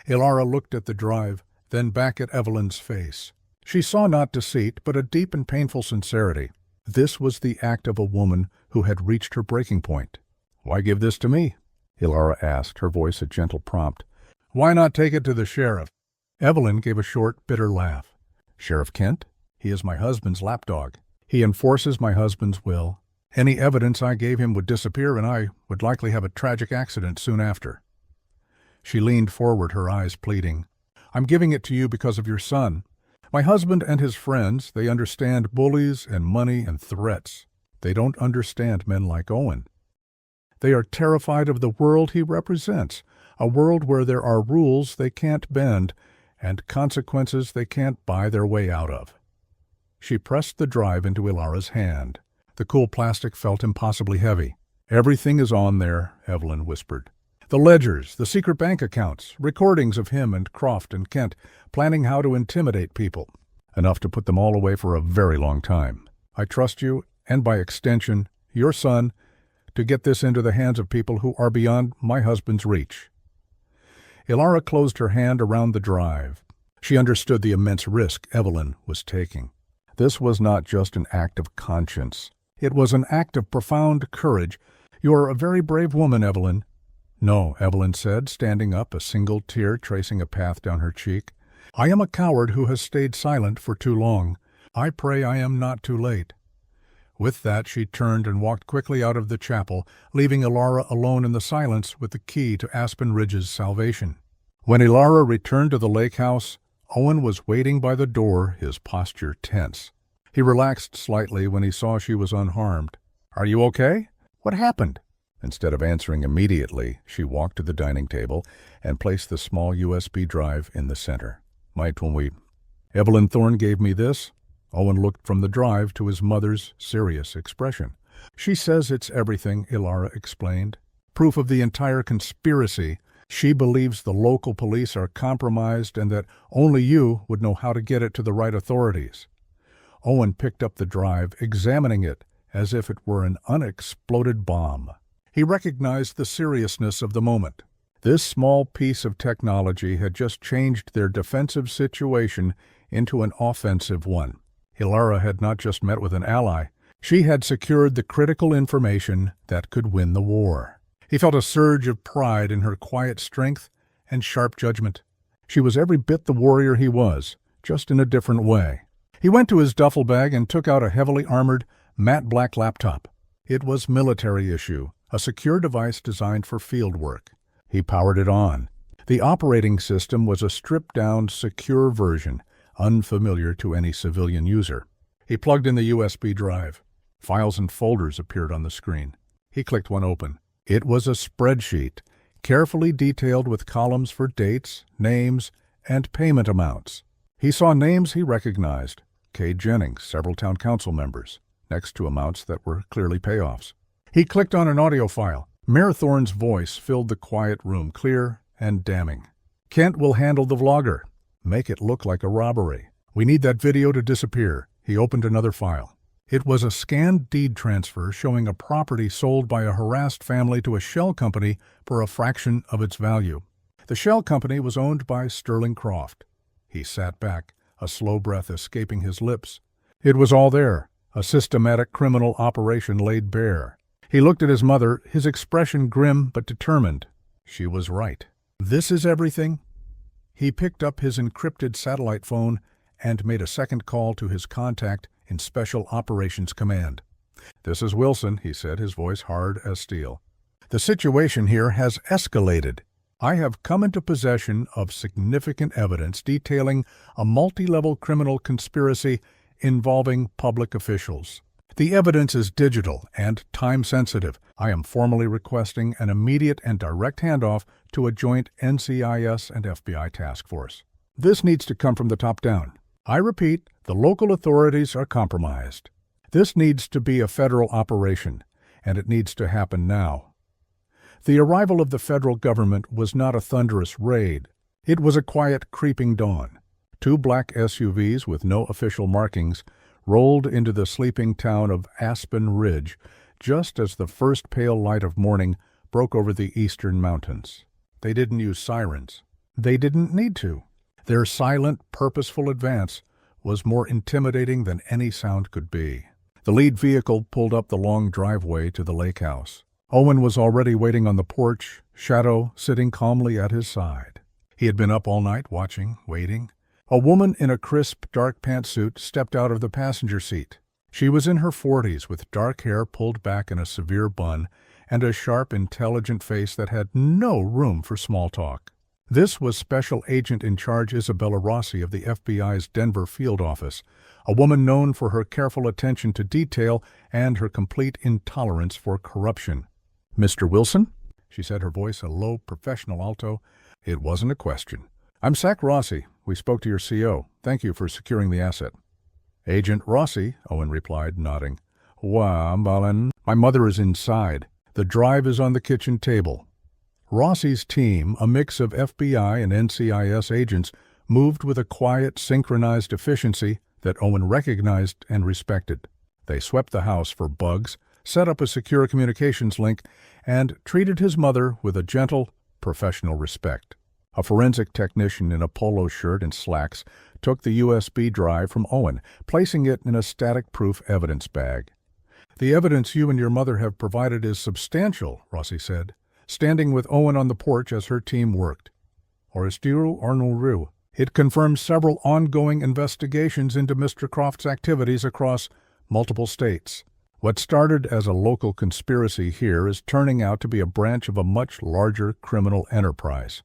Ilara looked at the drive, then back at Evelyn's face. She saw not deceit, but a deep and painful sincerity. This was the act of a woman who had reached her breaking point. "Why give this to me?" Ilara asked, her voice a gentle prompt. "Why not take it to the sheriff?" Evelyn gave a short, bitter laugh. "Sheriff Kent? He is my husband's lapdog. He enforces my husband's will. Any evidence I gave him would disappear, and I would likely have a tragic accident soon after." She leaned forward, her eyes pleading. "I'm giving it to you because of your son. My husband and his friends, they understand bullies and money and threats. They don't understand men like Owen. They are terrified of the world he represents, a world where there are rules they can't bend and consequences they can't buy their way out of." She pressed the drive into Ilara's hand. The cool plastic felt impossibly heavy. "Everything is on there," Evelyn whispered. "The ledgers, the secret bank accounts, recordings of him and Croft and Kent planning how to intimidate people. Enough to put them all away for a very long time. I trust you, and by extension, your son, to get this into the hands of people who are beyond my husband's reach." Ilara closed her hand around the drive. She understood the immense risk Evelyn was taking. This was not just an act of conscience. It was an act of profound courage. "You are a very brave woman, Evelyn." "No," Evelyn said, standing up, a single tear tracing a path down her cheek. "I am a coward who has stayed silent for too long. I pray I am not too late." With that, she turned and walked quickly out of the chapel, leaving Ilara alone in the silence with the key to Aspen Ridge's salvation. When Ilara returned to the lake house, Owen was waiting by the door, his posture tense. He relaxed slightly when he saw she was unharmed. "Are you okay? What happened?" Instead of answering immediately, she walked to the dining table and placed the small USB drive in the center. "Might when we... Evelyn Thorne gave me this." Owen looked from the drive to his mother's serious expression. "She says it's everything," Ilara explained. "Proof of the entire conspiracy. She believes the local police are compromised and that only you would know how to get it to the right authorities." Owen picked up the drive, examining it as if it were an unexploded bomb. He recognized the seriousness of the moment. This small piece of technology had just changed their defensive situation into an offensive one. Ilara had not just met with an ally. She had secured the critical information that could win the war. He felt a surge of pride in her quiet strength and sharp judgment. She was every bit the warrior he was, just in a different way. He went to his duffel bag and took out a heavily armored, matte black laptop. It was military issue, a secure device designed for field work. He powered it on. The operating system was a stripped-down, secure version, unfamiliar to any civilian user. He plugged in the USB drive. Files and folders appeared on the screen. He clicked one open. It was a spreadsheet, carefully detailed with columns for dates, names, and payment amounts. He saw names he recognized: Kay Jennings, several town council members, next to amounts that were clearly payoffs. He clicked on an audio file. Mayor Thorne's voice filled the quiet room, clear and damning. "Kent will handle the vlogger. Make it look like a robbery. We need that video to disappear." He opened another file. It was a scanned deed transfer showing a property sold by a harassed family to a shell company for a fraction of its value. The shell company was owned by Sterling Croft. He sat back, a slow breath escaping his lips. It was all there, a systematic criminal operation laid bare. He looked at his mother, his expression grim but determined. She was right. "This is everything?" He picked up his encrypted satellite phone and made a second call to his contact in Special Operations Command. "This is Wilson," he said, his voice hard as steel. "The situation here has escalated. I have come into possession of significant evidence detailing a multi-level criminal conspiracy involving public officials. The evidence is digital and time-sensitive. I am formally requesting an immediate and direct handoff to a joint NCIS and FBI task force." This needs to come from the top down. I repeat, the local authorities are compromised. This needs to be a federal operation, and it needs to happen now. The arrival of the federal government was not a thunderous raid. It was a quiet, creeping dawn. 2 black SUVs with no official markings rolled into the sleeping town of Aspen Ridge just as the first pale light of morning broke over the eastern mountains. They didn't use sirens. They didn't need to. Their silent, purposeful advance was more intimidating than any sound could be. The lead vehicle pulled up the long driveway to the lake house. Owen was already waiting on the porch, Shadow sitting calmly at his side. He had been up all night watching, waiting. A woman in a crisp, dark pantsuit stepped out of the passenger seat. She was in her 40s with dark hair pulled back in a severe bun and a sharp, intelligent face that had no room for small talk. This was Special Agent in Charge Isabella Rossi of the FBI's Denver field office, a woman known for her careful attention to detail and her complete intolerance for corruption. "Mr. Wilson?" She said, her voice a low, professional alto. It wasn't a question. "I'm Sac Rossi. We spoke to your CO. Thank you for securing the asset." "Agent Rossi," Owen replied, nodding. "Balin, my mother is inside. The drive is on the kitchen table." Rossi's team, a mix of FBI and NCIS agents, moved with a quiet, synchronized efficiency that Owen recognized and respected. They swept the house for bugs, set up a secure communications link, and treated his mother with a gentle, professional respect. A forensic technician in a polo shirt and slacks took the USB drive from Owen, placing it in a static-proof evidence bag. "The evidence you and your mother have provided is substantial," Rossi said, standing with Owen on the porch as her team worked. It confirms several ongoing investigations into Mr. Croft's activities across multiple states. What started as a local conspiracy here is turning out to be a branch of a much larger criminal enterprise.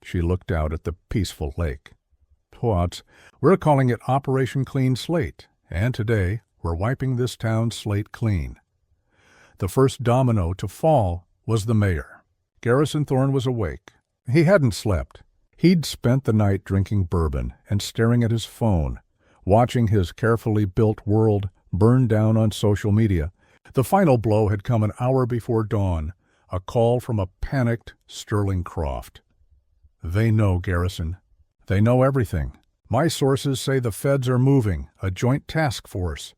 She looked out at the peaceful lake. "We're calling it Operation Clean Slate, and today we're wiping this town's slate clean." The first domino to fall was the mayor. Garrison Thorne was awake. He hadn't slept. He'd spent the night drinking bourbon and staring at his phone, watching his carefully built world burn down on social media. The final blow had come an hour before dawn, a call from a panicked Sterling Croft. "They know, Garrison. They know everything. My sources say the feds are moving, a joint task force."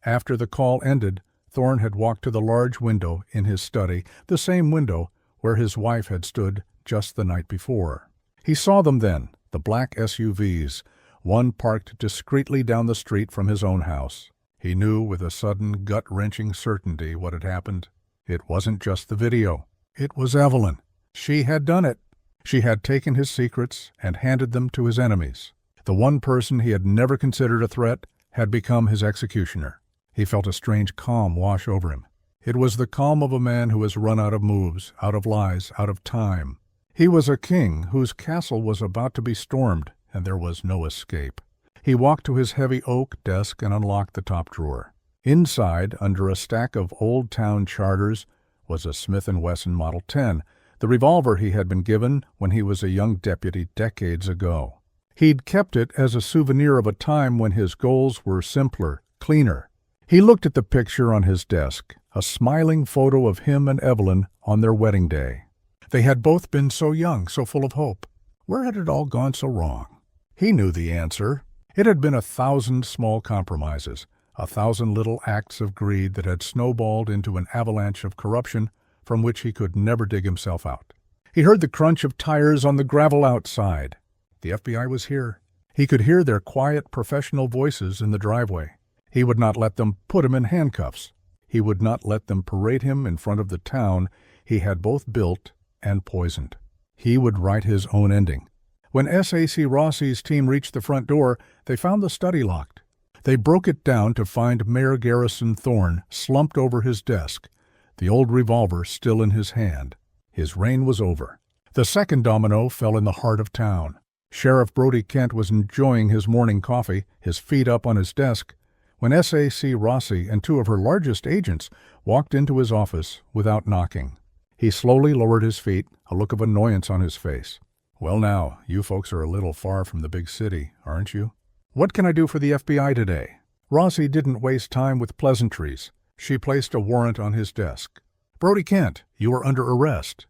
After the call ended, Thorne had walked to the large window in his study, the same window where his wife had stood just the night before. He saw them then, the black SUVs, one parked discreetly down the street from his own house. He knew with a sudden, gut-wrenching certainty what had happened. It wasn't just the video. It was Evelyn. She had done it. She had taken his secrets and handed them to his enemies. The one person he had never considered a threat had become his executioner. He felt a strange calm wash over him. It was the calm of a man who has run out of moves, out of lies, out of time. He was a king whose castle was about to be stormed, and there was no escape. He walked to his heavy oak desk and unlocked the top drawer. Inside, under a stack of Old Town charters, was a Smith & Wesson Model 10, the revolver he had been given when he was a young deputy decades ago. He'd kept it as a souvenir of a time when his goals were simpler, cleaner. He looked at the picture on his desk, a smiling photo of him and Evelyn on their wedding day. They had both been so young, so full of hope. Where had it all gone so wrong? He knew the answer. It had been 1,000 small compromises, 1,000 little acts of greed that had snowballed into an avalanche of corruption from which he could never dig himself out. He heard the crunch of tires on the gravel outside. The FBI was here. He could hear their quiet, professional voices in the driveway. He would not let them put him in handcuffs. He would not let them parade him in front of the town he had both built and poisoned. He would write his own ending. When SAC Rossi's team reached the front door, they found the study locked. They broke it down to find Mayor Garrison Thorne slumped over his desk, the old revolver still in his hand. His reign was over. The second domino fell in the heart of town. Sheriff Brody Kent was enjoying his morning coffee, his feet up on his desk, when SAC Rossi and 2 of her largest agents walked into his office without knocking. He slowly lowered his feet, a look of annoyance on his face. Well now, you folks are a little far from the big city, aren't you? What can I do for the FBI today? Rossi didn't waste time with pleasantries. She placed a warrant on his desk. Brody Kent, you are under arrest.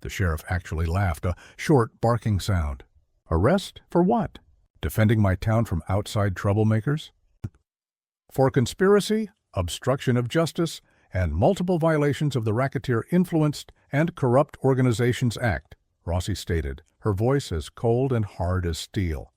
The sheriff actually laughed, a short, barking sound. Arrest? For what? Defending my town from outside troublemakers? For conspiracy, obstruction of justice, and multiple violations of the Racketeer Influenced and Corrupt Organizations Act, Rossi stated, her voice as cold and hard as steel.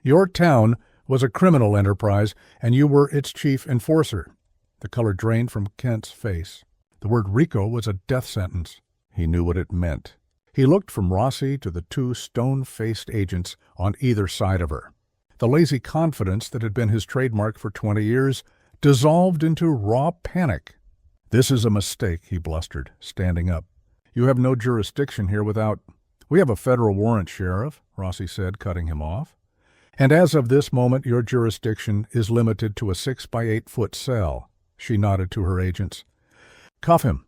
Your town was a criminal enterprise, and you were its chief enforcer. The color drained from Kent's face. The word RICO was a death sentence. He knew what it meant. He looked from Rossi to the two stone-faced agents on either side of her. The lazy confidence that had been his trademark for 20 years dissolved into raw panic. This is a mistake, he blustered, standing up. You have no jurisdiction here without... We have a federal warrant, Sheriff, Rossi said, cutting him off. And as of this moment, your jurisdiction is limited to a 6-by-8-foot cell. She nodded to her agents. Cuff him.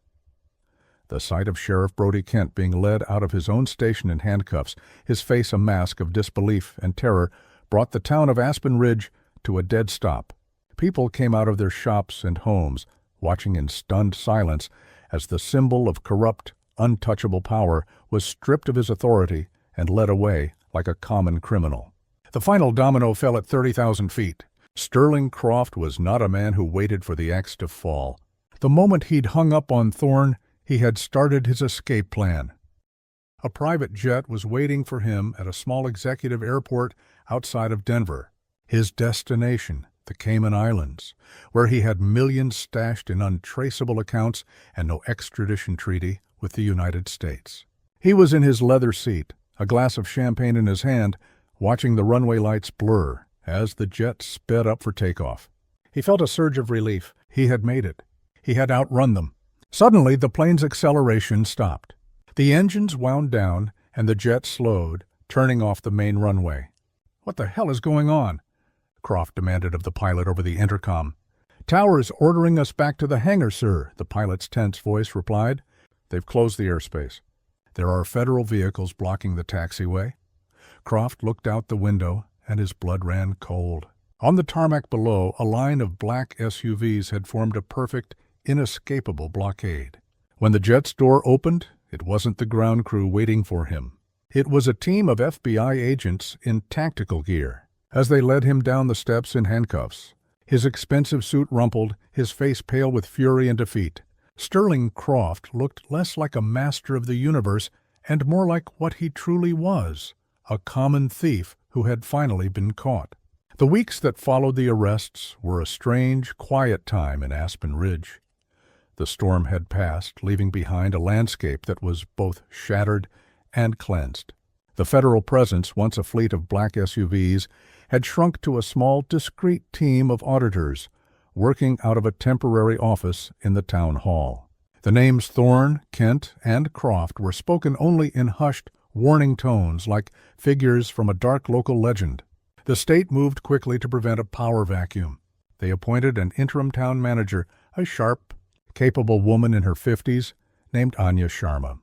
The sight of Sheriff Brody Kent being led out of his own station in handcuffs, his face a mask of disbelief and terror, brought the town of Aspen Ridge to a dead stop. People came out of their shops and homes, watching in stunned silence as the symbol of corrupt, untouchable power was stripped of his authority and led away like a common criminal. The final domino fell at 30,000 feet. Sterling Croft was not a man who waited for the axe to fall. The moment he'd hung up on Thorne, he had started his escape plan. A private jet was waiting for him at a small executive airport outside of Denver. His destination, the Cayman Islands, where he had millions stashed in untraceable accounts and no extradition treaty with the United States. He was in his leather seat, a glass of champagne in his hand, watching the runway lights blur as the jet sped up for takeoff. He felt a surge of relief. He had made it. He had outrun them. Suddenly, the plane's acceleration stopped. The engines wound down, and the jet slowed, turning off the main runway. What the hell is going on? Croft demanded of the pilot over the intercom. Tower's ordering us back to the hangar, sir, the pilot's tense voice replied. They've closed the airspace. There are federal vehicles blocking the taxiway. Croft looked out the window, and his blood ran cold. On the tarmac below, a line of black SUVs had formed a perfect, inescapable blockade. When the jet's door opened, it wasn't the ground crew waiting for him. It was a team of FBI agents in tactical gear. As they led him down the steps in handcuffs, his expensive suit rumpled, his face pale with fury and defeat, Sterling Croft looked less like a master of the universe and more like what he truly was, a common thief who had finally been caught. The weeks that followed the arrests were a strange, quiet time in Aspen Ridge. The storm had passed, leaving behind a landscape that was both shattered and cleansed. The federal presence, once a fleet of black SUVs, had shrunk to a small, discreet team of auditors, working out of a temporary office in the town hall. The names Thorne, Kent, and Croft were spoken only in hushed, warning tones like figures from a dark local legend. The state moved quickly to prevent a power vacuum. They appointed an interim town manager, a sharp, capable woman in her 50s, named Anya Sharma.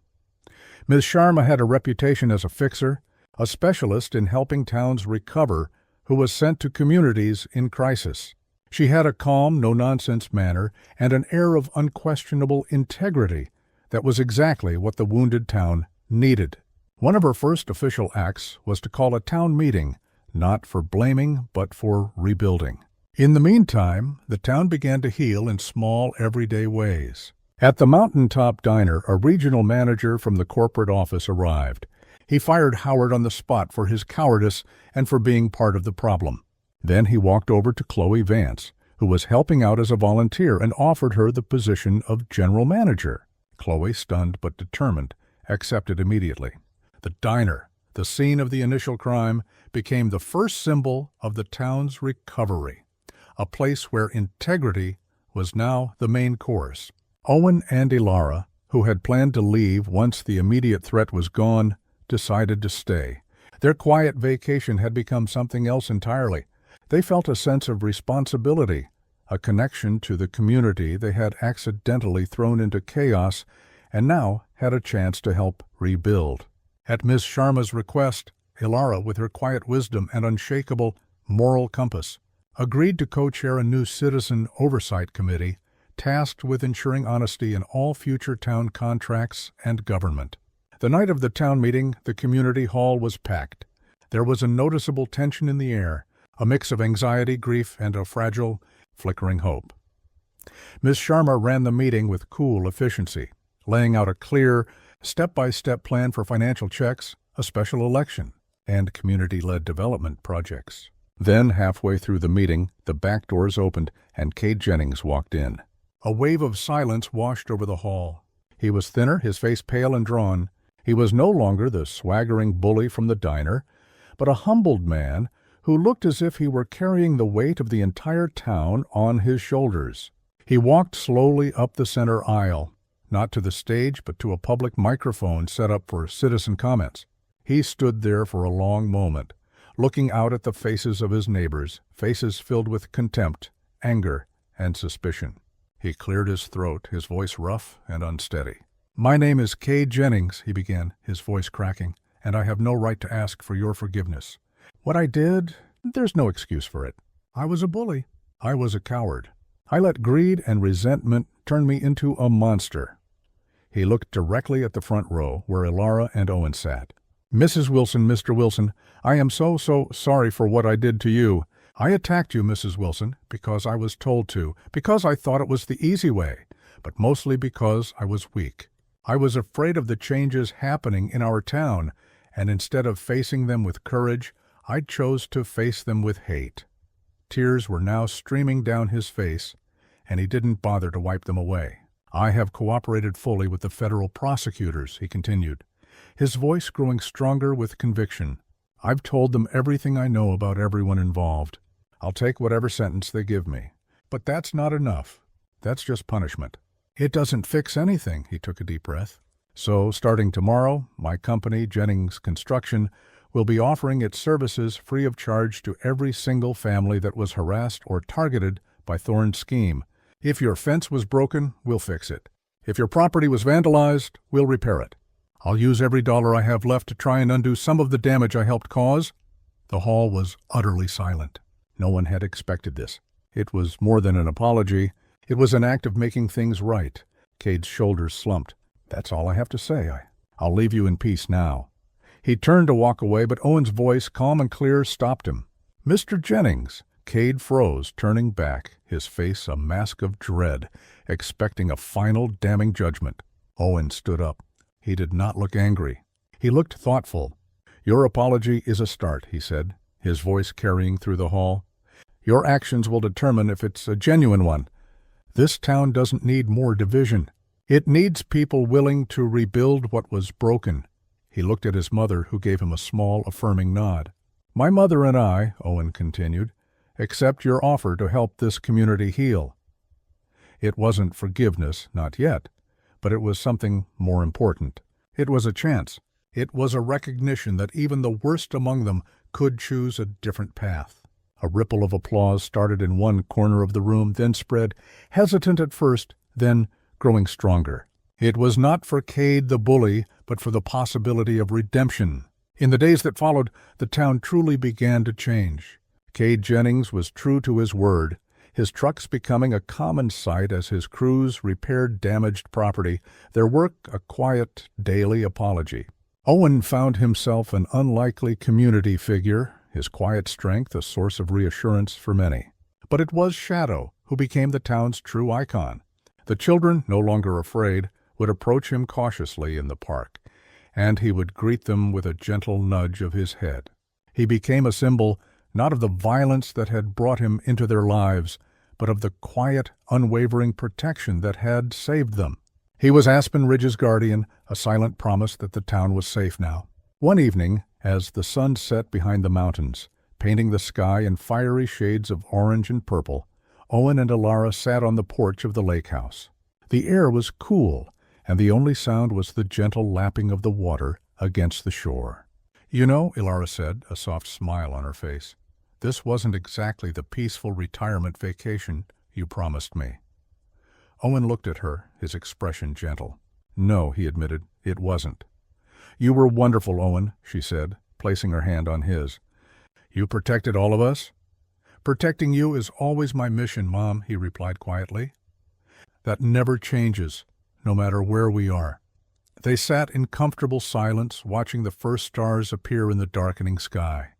Ms. Sharma had a reputation as a fixer, a specialist in helping towns recover, who was sent to communities in crisis. She had a calm, no-nonsense manner and an air of unquestionable integrity that was exactly what the wounded town needed. One of her first official acts was to call a town meeting, not for blaming, but for rebuilding. In the meantime, the town began to heal in small, everyday ways. At the Mountaintop Diner, a regional manager from the corporate office arrived. He fired Howard on the spot for his cowardice and for being part of the problem. Then he walked over to Chloe Vance, who was helping out as a volunteer, and offered her the position of general manager. Chloe, stunned but determined, accepted immediately. The diner, the scene of the initial crime, became the first symbol of the town's recovery, a place where integrity was now the main course. Owen and Ilara, who had planned to leave once the immediate threat was gone, decided to stay. Their quiet vacation had become something else entirely. They felt a sense of responsibility, a connection to the community they had accidentally thrown into chaos, and now had a chance to help rebuild. At Miss Sharma's request, Ilara, with her quiet wisdom and unshakable moral compass, agreed to co-chair a new citizen oversight committee tasked with ensuring honesty in all future town contracts and government. The night of the town meeting, the community hall was packed. There was a noticeable tension in the air, a mix of anxiety, grief, and a fragile, flickering hope. Miss Sharma ran the meeting with cool efficiency, laying out a clear, step-by-step plan for financial checks, a special election, and community-led development projects. Then, halfway through the meeting, the back doors opened and Cade Jennings walked in. A wave of silence washed over the hall. He was thinner, his face pale and drawn. He was no longer the swaggering bully from the diner, but a humbled man who looked as if he were carrying the weight of the entire town on his shoulders. He walked slowly up the center aisle, not to the stage, but to a public microphone set up for citizen comments. He stood there for a long moment, looking out at the faces of his neighbors, faces filled with contempt, anger, and suspicion. He cleared his throat, his voice rough and unsteady. "My name is Cade Jennings," he began, his voice cracking, "and I have no right to ask for your forgiveness. What I did, there's no excuse for it. I was a bully. I was a coward. I let greed and resentment turn me into a monster." He looked directly at the front row, where Ilara and Owen sat. "Mrs. Wilson, Mr. Wilson, I am so sorry for what I did to you. I attacked you, Mrs. Wilson, because I was told to, because I thought it was the easy way, but mostly because I was weak. I was afraid of the changes happening in our town, and instead of facing them with courage, I chose to face them with hate." Tears were now streaming down his face, and he didn't bother to wipe them away. "I have cooperated fully with the federal prosecutors," he continued, his voice growing stronger with conviction. "I've told them everything I know about everyone involved. I'll take whatever sentence they give me. But that's not enough. That's just punishment. It doesn't fix anything," he took a deep breath. "So, starting tomorrow, my company, Jennings Construction, will be offering its services free of charge to every single family that was harassed or targeted by Thorne's scheme. If your fence was broken, we'll fix it. If your property was vandalized, we'll repair it. I'll use every dollar I have left to try and undo some of the damage I helped cause." The hall was utterly silent. No one had expected this. It was more than an apology. It was an act of making things right. Cade's shoulders slumped. "That's all I have to say. I'll leave you in peace now." He turned to walk away, but Owen's voice, calm and clear, stopped him. "Mr. Jennings." Cade froze, turning back, his face a mask of dread, expecting a final damning judgment. Owen stood up. He did not look angry. He looked thoughtful. "Your apology is a start," he said, his voice carrying through the hall. "Your actions will determine if it's a genuine one. This town doesn't need more division. It needs people willing to rebuild what was broken." He looked at his mother, who gave him a small, affirming nod. "My mother and I," Owen continued, "accept your offer to help this community heal." It wasn't forgiveness, not yet, but it was something more important. It was a chance. It was a recognition that even the worst among them could choose a different path. A ripple of applause started in one corner of the room, then spread, hesitant at first, then growing stronger. It was not for Cade the bully, but for the possibility of redemption. In the days that followed, the town truly began to change. Cade Jennings was true to his word, his trucks becoming a common sight as his crews repaired damaged property, their work a quiet, daily apology. Owen found himself an unlikely community figure, his quiet strength a source of reassurance for many. But it was Shadow who became the town's true icon. The children, no longer afraid, would approach him cautiously in the park, and he would greet them with a gentle nudge of his head. He became a symbol not of the violence that had brought him into their lives, but of the quiet, unwavering protection that had saved them. He was Aspen Ridge's guardian, a silent promise that the town was safe now. One evening, as the sun set behind the mountains, painting the sky in fiery shades of orange and purple, Owen and Ilara sat on the porch of the lake house. The air was cool, and the only sound was the gentle lapping of the water against the shore. "You know," Ilara said, a soft smile on her face, "this wasn't exactly the peaceful retirement vacation you promised me." Owen looked at her, his expression gentle. No, he admitted, it wasn't. You were wonderful, Owen, she said, placing her hand on his. You protected all of us? Protecting you is always my mission, Mom, he replied quietly. That never changes, no matter where we are. They sat in comfortable silence, watching the first stars appear in the darkening sky.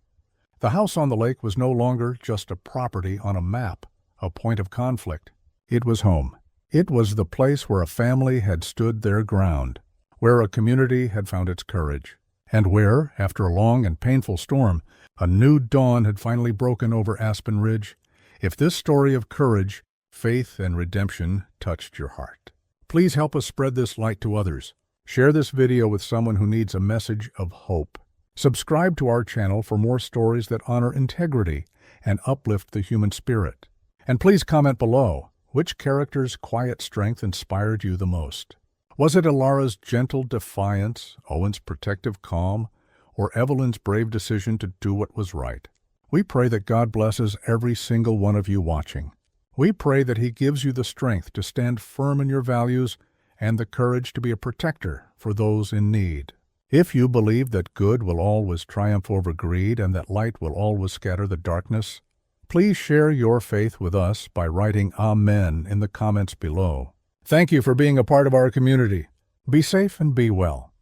The house on the lake was no longer just a property on a map, a point of conflict. It was home. It was the place where a family had stood their ground, where a community had found its courage, and where, after a long and painful storm, a new dawn had finally broken over Aspen Ridge. If this story of courage, faith, and redemption touched your heart, please help us spread this light to others. Share this video with someone who needs a message of hope. Subscribe to our channel for more stories that honor integrity and uplift the human spirit. And please comment below, which character's quiet strength inspired you the most? Was it Alara's gentle defiance, Owen's protective calm, or Evelyn's brave decision to do what was right? We pray that God blesses every single one of you watching. We pray that He gives you the strength to stand firm in your values and the courage to be a protector for those in need. If you believe that good will always triumph over greed and that light will always scatter the darkness, please share your faith with us by writing Amen in the comments below. Thank you for being a part of our community. Be safe and be well.